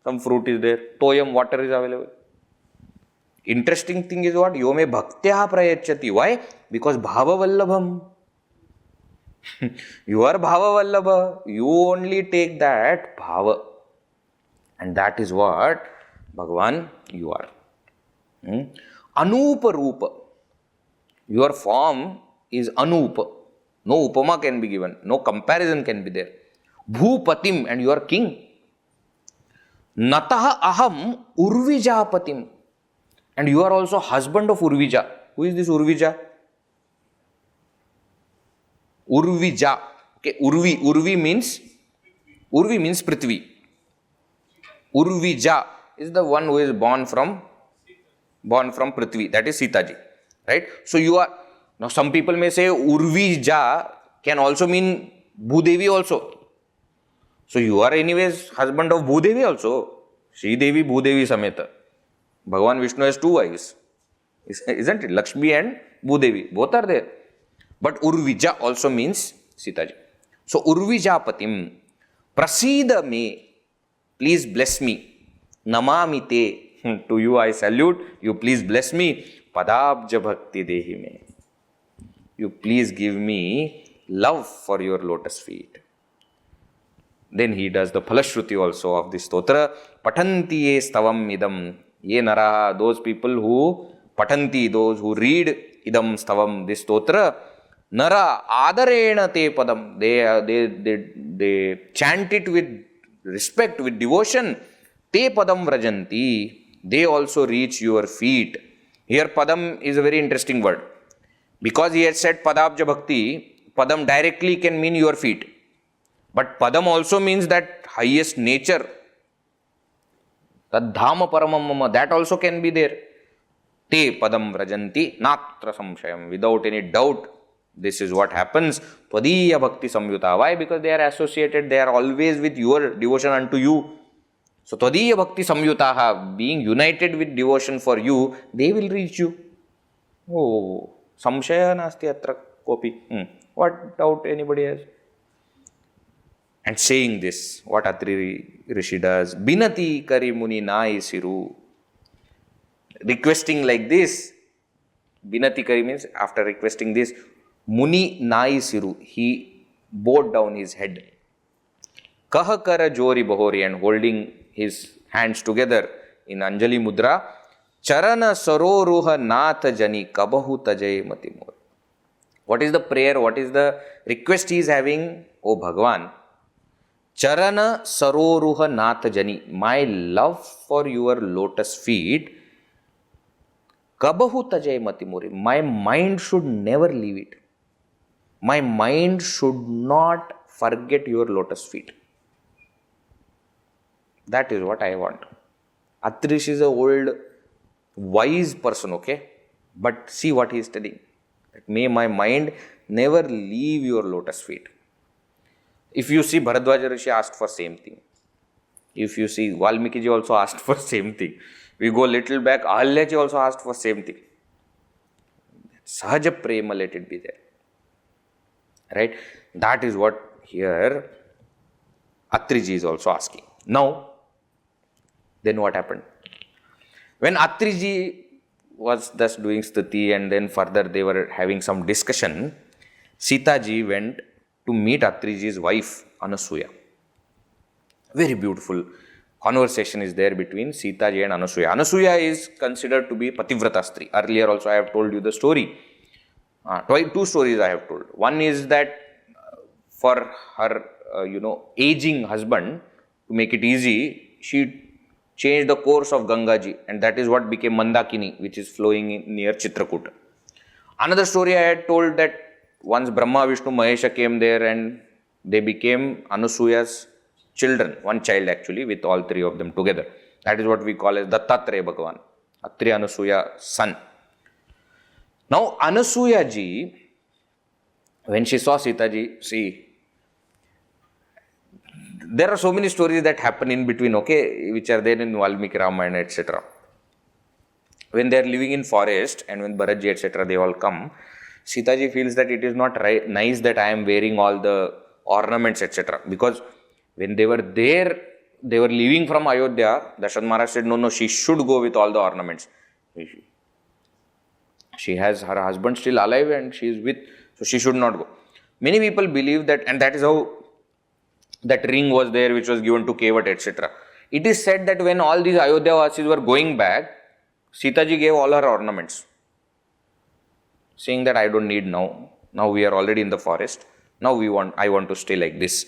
some fruit is there, toyam, water is available. Interesting thing is what? Yome bhaktya prayachati. Why? Because bhava vallabham. You are bhava vallabha. You only take that bhava. And that is what Bhagavan you are. Anupa rupa. Your form is anupa. No upama can be given. No comparison can be there. Bhupatim, and you are king. Nataha aham urvijapatim. And you are also husband of Urvija. Who is this Urvija? Urvija. Okay, Urvi means Prithvi. Urvija is the one who is born from Prithvi. That is Sita Ji. Right? So you are, now some people may say Urvija can also mean Bhudevi also. So you are anyways husband of Bhudevi also. Sri Devi, Bhudevi Sameta. Bhagavan Vishnu has two wives. Isn't it? Lakshmi and Bhudevi. Both are there. But Urvija also means Sita Ji. So Urvijapatim. Prasida me. Please bless me. Namami te. To you I salute. You please bless me. Padabja bhakti dehi me. You please give me love for your lotus feet. Then he does the Phalashruti also of this stotra. Patanti ye stavam idam. Ye naraha, those people who patanti, those who read idam stavam, this stotra. Nara adarena te padam. They chant it with respect, with devotion. Te padam vrajanti. They also reach your feet. Here padam is a very interesting word. Because he has said padabja bhakti, padam directly can mean your feet. But padam also means that highest nature. Tad dhama paramam mama, that also can be there. Te padam vrajanti natra samshayam. Without any doubt, this is what happens. Tvadiya bhakti samyuta. Why? Because they are associated, they are always with your devotion unto you. So tvadiya bhakti samyutaha, being united with devotion for you, they will reach you. Oh, samshaya nasti atra kopi. What doubt anybody has? And saying this, what Atri Rishi does, Binati kari muni nai siru. Requesting like this, Binati kari means after requesting this, Muni nai siru, he bowed down his head. Kaha kara jori bahori, and holding his hands together in Anjali Mudra, Charana saroruha natha jani kabahu tajay matimur. What is the prayer? What is the request he is having? O Bhagavan, Charana saroruha natha jani, my love for your lotus feet, kabahu tajay matimuri, my mind should never leave it. My mind should not forget your lotus feet. That is what I want. Atrish is an old wise person, okay? But see what he is telling. That may my mind never leave your lotus feet. If you see, Bharadwaja Rishi asked for same thing. If you see, Valmiki ji also asked for same thing. We go little back, Ahalya ji also asked for same thing. Sahaja prema, let it be there. Right? That is what here Atri ji is also asking. Now, then what happened? When Atri ji was thus doing Stuti and then further they were having some discussion, Sita ji went to meet Atri ji's wife, Anasuya. Very beautiful conversation is there between Sita ji and Anasuya. Anasuya is considered to be pativrata stri. Earlier also I have told you the story. Two stories I have told. One is that for her, aging husband, to make it easy, she changed the course of Ganga ji, and that is what became Mandakini, which is flowing near Chitrakuta. Another story I had told that once Brahma, Vishnu, Mahesha came there and they became Anusuya's children, one child actually, with all three of them together. That is what we call as Dattatreya Bhagavan, Atri Anusuya son. Now, Anasuya ji, when she saw Sita ji, see, there are so many stories that happen in between, okay, which are there in Valmiki Ramayana, etc. When they are living in forest and when Bharat ji, etc., they all come, Sita ji feels that it is not nice that I am wearing all the ornaments, etc. Because when they were there, they were leaving from Ayodhya, Dasharatha Maharaj said, no, she should go with all the ornaments. She has her husband still alive and she is with, so she should not go. Many people believe that, and that is how that ring was there which was given to Kevat, etc. It is said that when all these Ayodhya Vasis were going back, Sita ji gave all her ornaments, saying that I don't need now. Now we are already in the forest. Now I want to stay like this.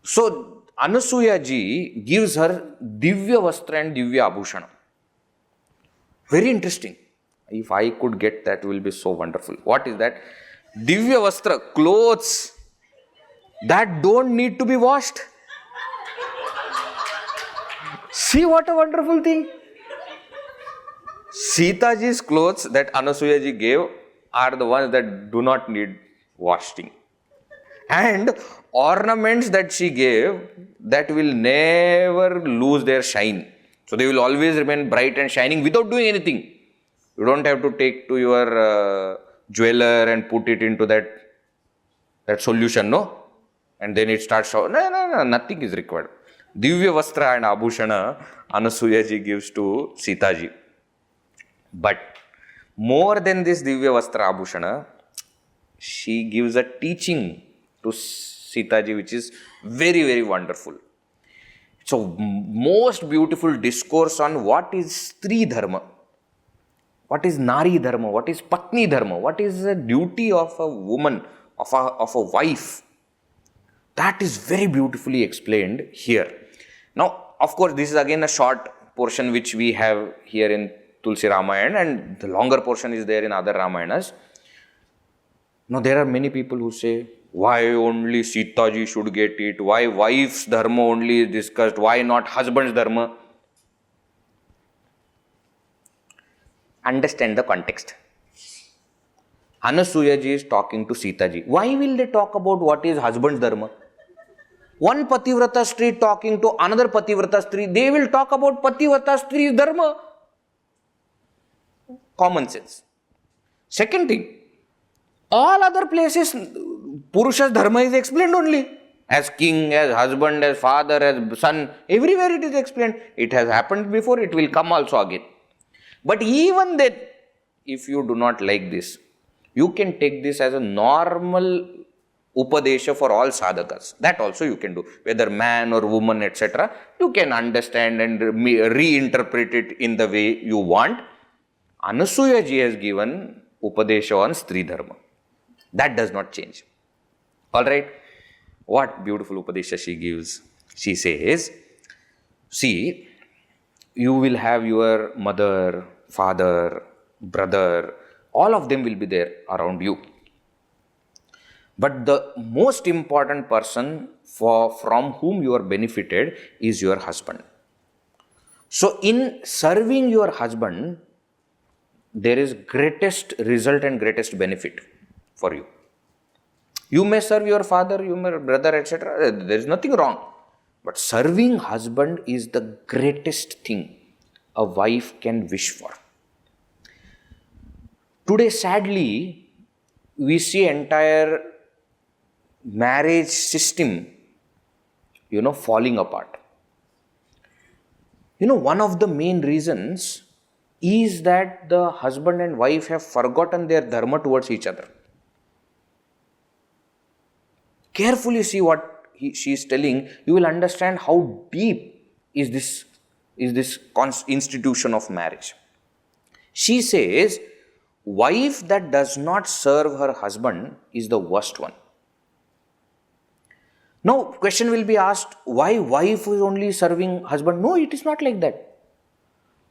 So Anasuya ji gives her Divya Vastra and Divya Abhushana. Very interesting. If I could get that, will be so wonderful. What is that? Divya Vastra, clothes that don't need to be washed. See what a wonderful thing. Sita ji's clothes that Anasuya ji gave are the ones that do not need washing. And ornaments that she gave that will never lose their shine. So they will always remain bright and shining without doing anything. You don't have to take to your jeweler and put it into that solution, no? And then it starts showing. No, nothing is required. Divya Vastra and Abhushana Anasuya ji gives to Sita ji. But more than this Divya Vastra Abhushana, she gives a teaching to Sita ji which is very, very wonderful. So, most beautiful discourse on what is Stri Dharma, what is Nari Dharma, what is Patni Dharma, what is the duty of a woman, of a wife. That is very beautifully explained here. Now, of course, this is again a short portion which we have here in Tulsi Ramayana, and the longer portion is there in other Ramayanas. Now, there are many people who say, why only Sita ji should get it? Why wife's dharma only is discussed? Why not husband's dharma? Understand the context. Anasuya ji is talking to Sita ji. Why will they talk about what is husband's dharma? One pativrata stri talking to another pativrata stri, they will talk about pativrata stri's dharma. Common sense. Second thing, all other places, Purusha's dharma is explained only. As king, as husband, as father, as son, everywhere it is explained. It has happened before, it will come also again. But even then, if you do not like this, you can take this as a normal upadesha for all sadhakas. That also you can do. Whether man or woman, etc. You can understand and reinterpret it in the way you want. Anasuya ji has given upadesha on Stri Dharma. That does not change. Alright. What beautiful upadesha she gives. She says, see, you will have your mother, father, brother, all of them will be there around you. But the most important person from whom you are benefited is your husband. So in serving your husband, there is greatest result and greatest benefit for you. You may serve your father, you may brother, etc. There is nothing wrong. But serving husband is the greatest thing a wife can wish for. Today, sadly, we see entire marriage system, falling apart. One of the main reasons is that the husband and wife have forgotten their dharma towards each other. Carefully see what she is telling, you will understand how deep is this institution of marriage. She says, wife that does not serve her husband is the worst one. Now, question will be asked, why wife is only serving husband? No, it is not like that.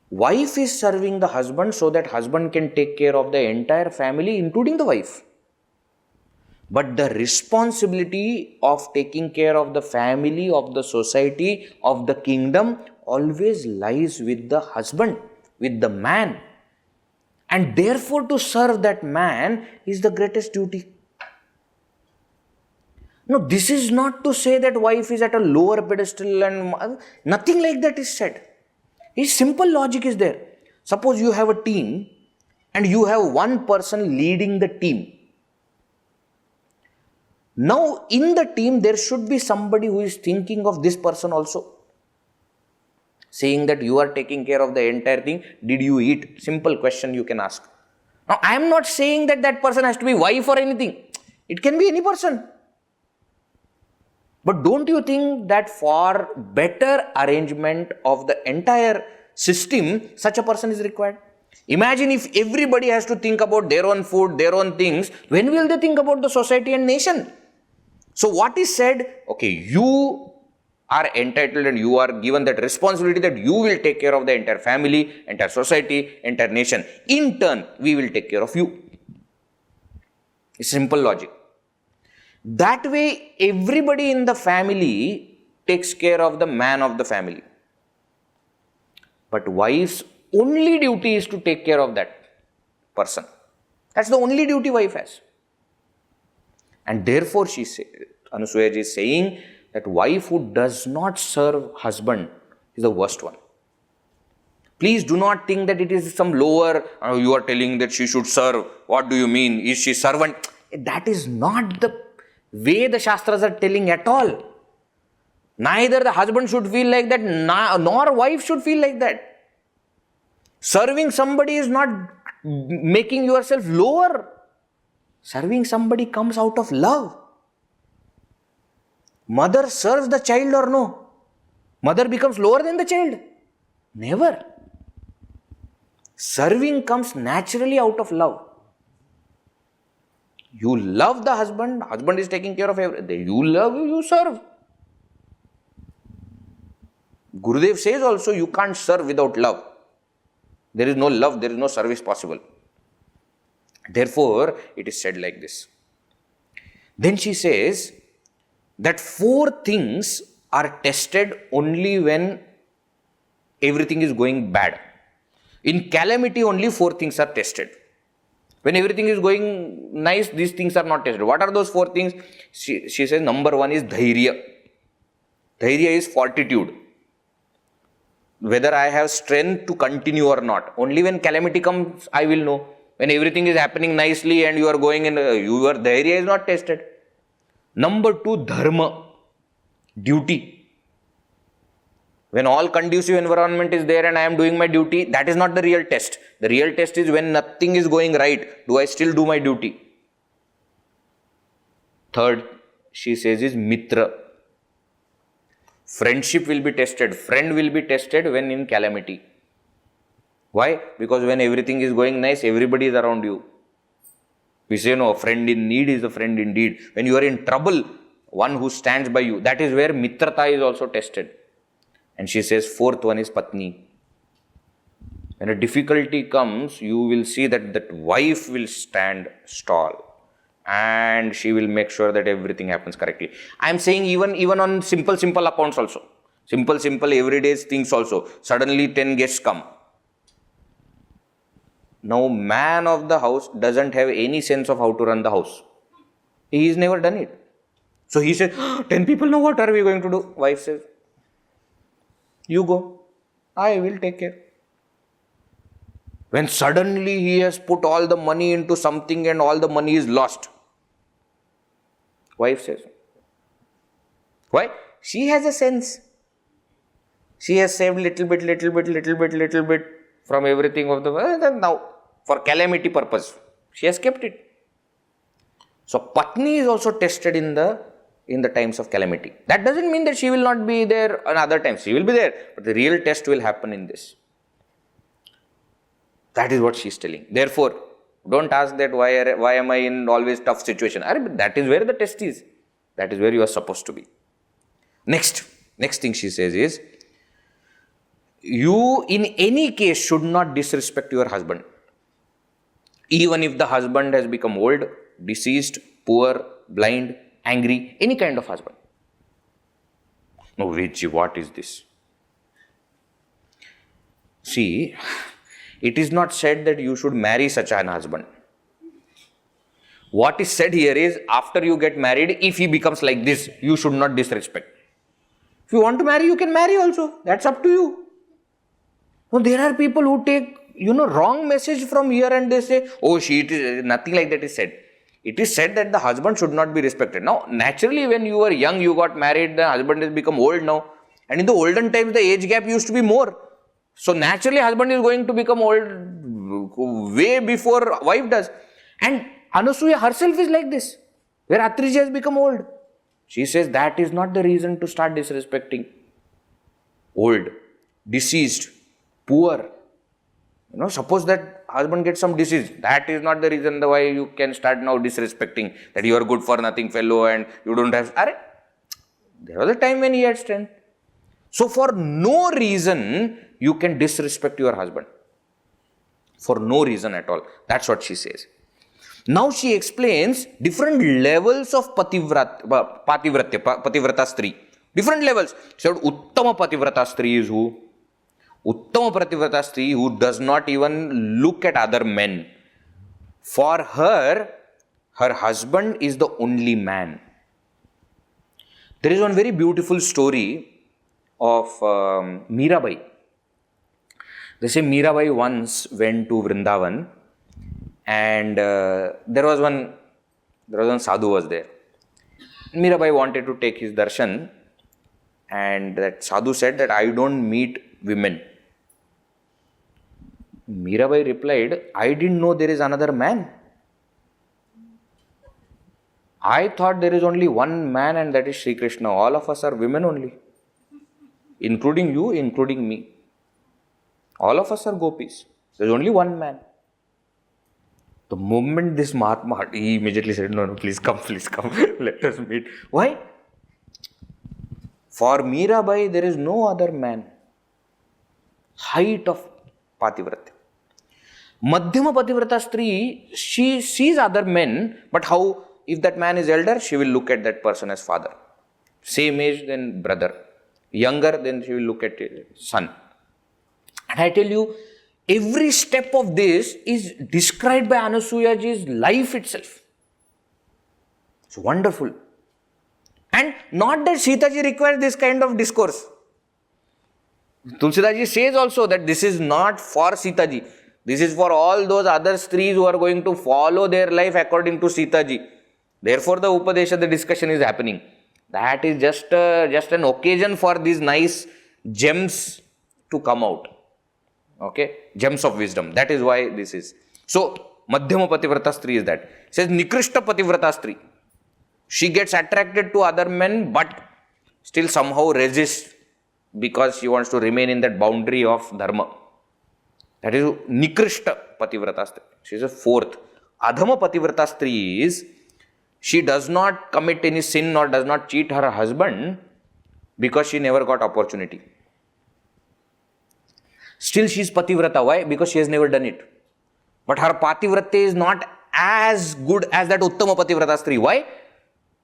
Wife is serving the husband so that husband can take care of the entire family, including the wife. But the responsibility of taking care of the family, of the society, of the kingdom always lies with the husband, with the man. And therefore, to serve that man is the greatest duty. No, this is not to say that wife is at a lower pedestal and nothing like that is said. A simple logic is there. Suppose you have a team and you have one person leading the team. Now, in the team, there should be somebody who is thinking of this person also. Saying that you are taking care of the entire thing. Did you eat? Simple question you can ask. Now, I am not saying that that person has to be wife or anything. It can be any person. But don't you think that for better arrangement of the entire system, such a person is required? Imagine if everybody has to think about their own food, their own things. When will they think about the society and nation? So what is said? Okay, you are entitled and you are given that responsibility that you will take care of the entire family, entire society, entire nation. In turn, we will take care of you. It's simple logic. That way, everybody in the family takes care of the man of the family. But wife's only duty is to take care of that person. That's the only duty wife has. And therefore, Anasuya ji is saying that wife who does not serve husband is the worst one. Please do not think that it is some lower, you are telling that she should serve. What do you mean? Is she servant? That is not the way the Shastras are telling at all. Neither the husband should feel like that, nor wife should feel like that. Serving somebody is not making yourself lower. Serving somebody comes out of love. Mother serves the child or no? Mother becomes lower than the child? Never. Serving comes naturally out of love. You love the husband, husband is taking care of everything. You love, you serve. Gurudev says also, you can't serve without love. There is no love, there is no service possible. Therefore, it is said like this. Then she says that 4 things are tested only when everything is going bad. In calamity, only 4 things are tested. When everything is going nice, these things are not tested. What are those 4 things? She says number 1 is dhairya. Dhairya is fortitude. Whether I have strength to continue or not. Only when calamity comes, I will know. When everything is happening nicely and you are going in, your dhairya is not tested. Number 2, dharma. Duty. When all conducive environment is there and I am doing my duty, that is not the real test. The real test is when nothing is going right, do I still do my duty? Third, she says, is mitra. Friendship will be tested. Friend will be tested when in calamity. Why? Because when everything is going nice, everybody is around you. We say, no, a friend in need is a friend indeed. When you are in trouble, one who stands by you, that is where mitrata is also tested. And she says, 4th one is patni. When a difficulty comes, you will see that wife will stand tall and she will make sure that everything happens correctly. I am saying even on simple accounts also. Simple, everyday things also. Suddenly 10 guests come. Now, man of the house doesn't have any sense of how to run the house. He has never done it. So he said, 10 people, now what are we going to do? Wife says, you go. I will take care. When suddenly he has put all the money into something and all the money is lost. Wife says, why? She has a sense. She has saved little bit from everything of the world, and now for calamity purpose, she has kept it. So Patni is also tested in the times of calamity. That doesn't mean that she will not be there on other times. She will be there, but the real test will happen in this. That is what she is telling. Therefore, don't ask that why am I in always tough situation. That is where the test is. That is where you are supposed to be. Next thing she says is, you in any case should not disrespect your husband. Even if the husband has become old, deceased, poor, blind, angry, any kind of husband. No, Vedji, what is this? See, it is not said that you should marry such an husband. What is said here is, after you get married, if he becomes like this, you should not disrespect. If you want to marry, you can marry also. That's up to you. No, there are people who take, wrong message from here and they say, oh, it is nothing like that is said. It is said that the husband should not be respected. Now, naturally, when you were young, you got married, the husband has become old now. And in the olden times, the age gap used to be more. So, naturally, husband is going to become old way before wife does. And Anasuya herself is like this, where Atri has become old. She says that is not the reason to start disrespecting. Old, deceased, poor. Suppose that husband gets some disease. That is not the reason why you can start now disrespecting that you are good for nothing fellow and you don't have. There was a time when he had strength. So for no reason you can disrespect your husband. For no reason at all. That's what she says. Now she explains different levels of pativrata stri. Different levels. She said, Uttama pativrata stri is who? Uttama pativrata stri who does not even look at other men. For her, her husband is the only man. There is one very beautiful story of Mirabai. They say Mirabai once went to Vrindavan and there was one sadhu was there. Mirabai wanted to take his darshan and that sadhu said that I don't meet women. Mirabai replied, I didn't know there is another man. I thought there is only one man and that is Sri Krishna. All of us are women only. Including you, including me. All of us are gopis. There is only one man. The moment this Mahatma, he immediately said, no, please come, let us meet. Why? For Mirabai, there is no other man. Height of pativrata. Madhyama pativrata stri, she sees other men, but how, if that man is elder, she will look at that person as father. Same age, then brother. Younger, then she will look at son. And I tell you, every step of this is described by Anasuya Ji's life itself. It's wonderful. And not that Sita Ji requires this kind of discourse. Tulsidas Ji says also that this is not for Sita Ji. This is for all those other stris who are going to follow their life according to Sita Ji. Therefore, the Upadesha, the discussion is happening. That is just an occasion for these nice gems to come out. Okay, gems of wisdom. That is why this is. So, Madhyama pativrata stri is that. It says Nikrishta pativrata stri. She gets attracted to other men, but still somehow resists because she wants to remain in that boundary of dharma. That is Nikrishta pativrata stri. She is a fourth. Adhama pativrata stri is, she does not commit any sin or does not cheat her husband because she never got opportunity. Still she is pativrata. Why? Because she has never done it. But her pativrata is not as good as that Uttama pativrata stri. Why?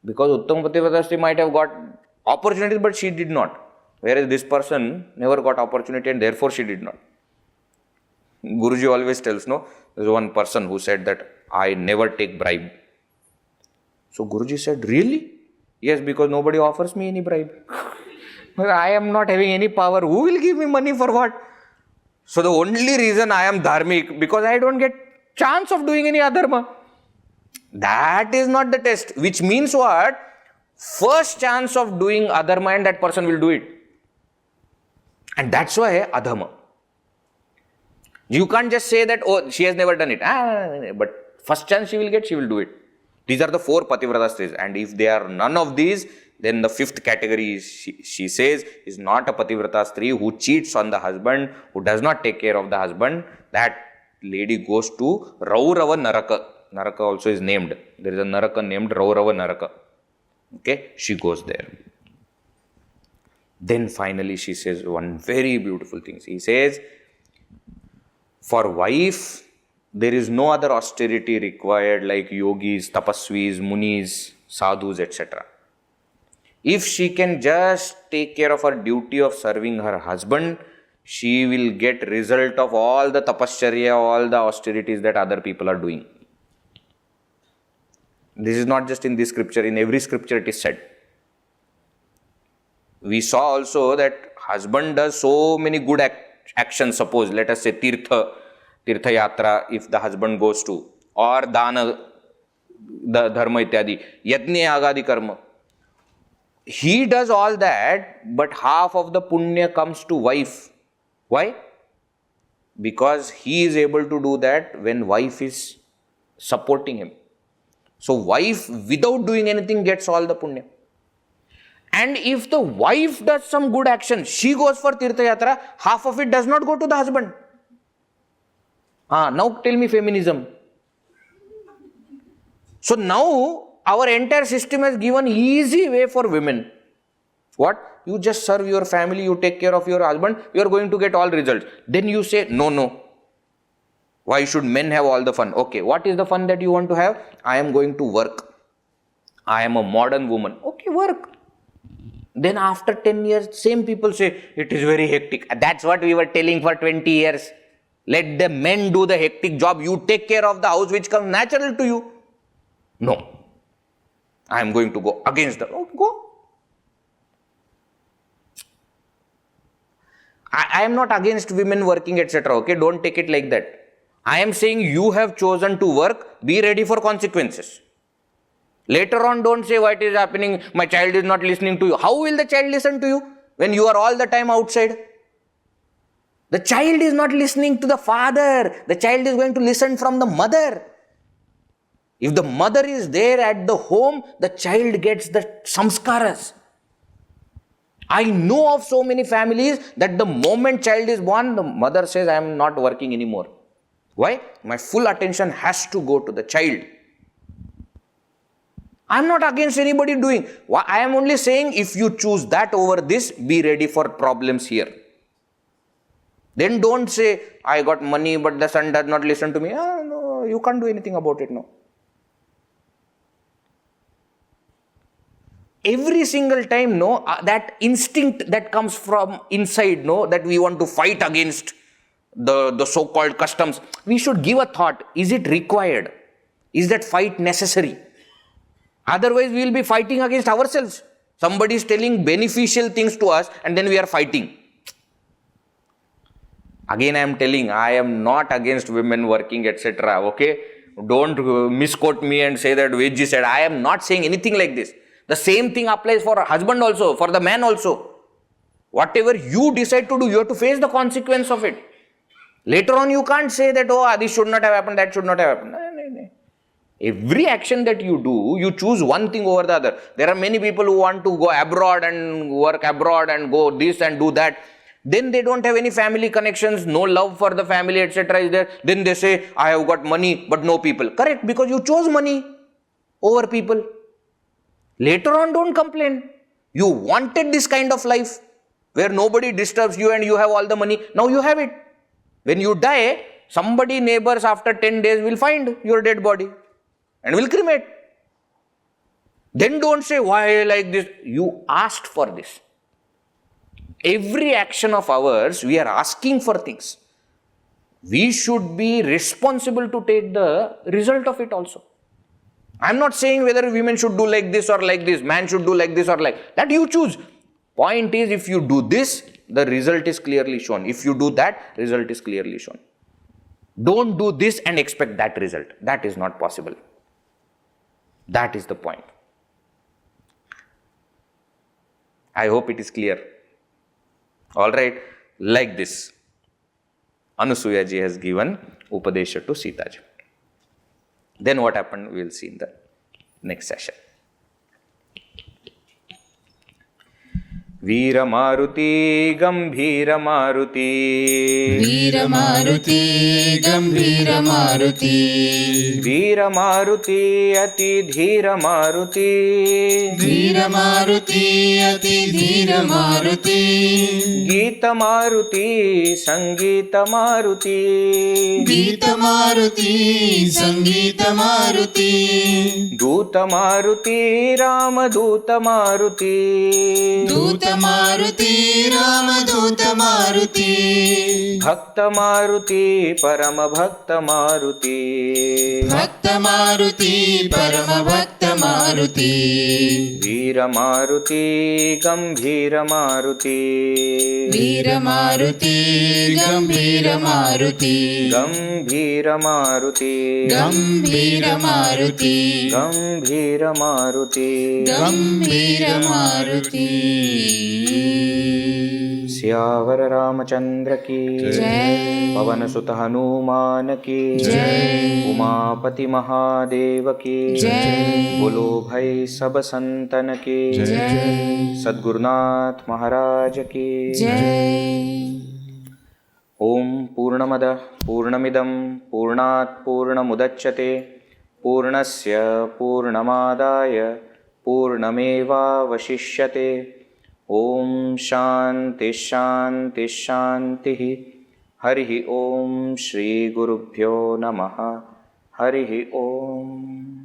Because Uttama pativrata stri might have got opportunities, but she did not. Whereas this person never got opportunity and therefore she did not. Guruji always tells, no, there's one person who said that I never take bribe. So Guruji said, really? Yes, because nobody offers me any bribe. I am not having any power. Who will give me money for what? So the only reason I am dharmic, because I don't get chance of doing any adharma. That is not the test. Which means what? First chance of doing adharma and that person will do it. And that's why adharma. You can't just say that, oh, she has never done it. But first chance she will get, she will do it. These are the 4 pativrata stages. And if they are none of these, then the 5th category, she says, is not a pativrata stri who cheats on the husband, who does not take care of the husband. That lady goes to Raurava Naraka. Naraka also is named. There is a Naraka named Raurava Naraka. Okay, she goes there. Then finally she says one very beautiful thing. He says, for wife, there is no other austerity required like yogis, tapasvis, munis, sadhus, etc. If she can just take care of her duty of serving her husband, she will get result of all the tapasya, all the austerities that other people are doing. This is not just in this scripture, in every scripture it is said. We saw also that husband does so many good actions, suppose, let us say tirtha yatra, if the husband goes to, or dana, the dharma ityadi, yajna agadi karma. He does all that, but half of the punya comes to wife. Why? Because he is able to do that when wife is supporting him. So wife, without doing anything, gets all the punya. And if the wife does some good action, she goes for tirtha yatra, half of it does not go to the husband. Now tell me feminism. So now our entire system has given easy way for women. What? You just serve your family, you take care of your husband, you are going to get all results. Then you say, no. Why should men have all the fun? Okay, what is the fun that you want to have? I am going to work. I am a modern woman. Okay, work. Then after 10 years, same people say, it is very hectic. That's what we were telling for 20 years. Let the men do the hectic job. You take care of the house which comes natural to you. No. I am going to go against the... Oh, go. I am not against women working, etc. Okay, don't take it like that. I am saying you have chosen to work, be ready for consequences. Later on, don't say what is happening, my child is not listening to you. How will the child listen to you when you are all the time outside? The child is not listening to the father. The child is going to listen from the mother. If the mother is there at the home, the child gets the samskaras. I know of so many families that the moment child is born, the mother says, I am not working anymore. Why? My full attention has to go to the child. I am not against anybody doing. I am only saying if you choose that over this, be ready for problems here. Then don't say, I got money but the son does not listen to me. No, you can't do anything about it, no. Every single time, that instinct that comes from inside, that we want to fight against the so-called customs, we should give a thought. Is it required? Is that fight necessary? Otherwise, we will be fighting against ourselves. Somebody is telling beneficial things to us and then we are fighting. Again, I am telling, I am not against women working, etc. Okay? Don't misquote me and say that Vedji said. I am not saying anything like this. The same thing applies for husband also, for the man also. Whatever you decide to do, you have to face the consequence of it. Later on, you can't say that, this should not have happened, that should not have happened. No. Every action that you do, you choose one thing over the other. There are many people who want to go abroad and work abroad and go this and do that. Then they don't have any family connections, no love for the family, etc. is there. Then they say, I have got money but no people. Correct, because you chose money over people. Later on, don't complain. You wanted this kind of life where nobody disturbs you and you have all the money. Now you have it. When you die, somebody, neighbors after 10 days will find your dead body and will cremate. Then don't say, why like this? You asked for this. Every action of ours, we are asking for things. We should be responsible to take the result of it also. I am not saying whether women should do like this or like this, man should do like this or like that. You choose. Point is, if you do this, the result is clearly shown. If you do that, result is clearly shown. Don't do this and expect that result. That is not possible. That is the point. I hope it is clear. All right, like this, Anasuya ji has given Upadesha to Sita ji. Then what happened, we will see in the next session. Veera Maruti Gambhira Maruti, Veera Maruti Gambhira Maruti, Veera Maruti Ati Dhira Maruti, Veera Maruti Ati Dhira Maruti, Gita Maruti Sangita Maruti, Gita Maruti Sangita Maruti, Duta Maruti Rama Duta Maruti, Duta Maruti Rama Duta Maruti, Bhakta Maruti Parama Bhakta Maruti, Bhakta Maruti Parama Bhakta Maruti, Veera Maruti Gambhira Maruti, Veera Maruti Gambhira Maruti, Gambhira Maruti, Gambhira Maruti, Gambhira Maruti, Gambhira Maruti. Siyavar Ramchandra की जय, पवन सुत हनुमान की जय, उमापति महादेव की जय, बोलो भाई सब संतन की जय, सद्गुरुनाथ महाराज की जय। ओम पूर्णमद पूर्णमिदं पूर्णात् पूर्णमुदच्यते पूर्णस्य पूर्णमादाय पूर्णमेवावशिष्यते। ओम शांति शांति शांति। हरि ओम श्री गुरुभ्यो नमः। हरि ओम।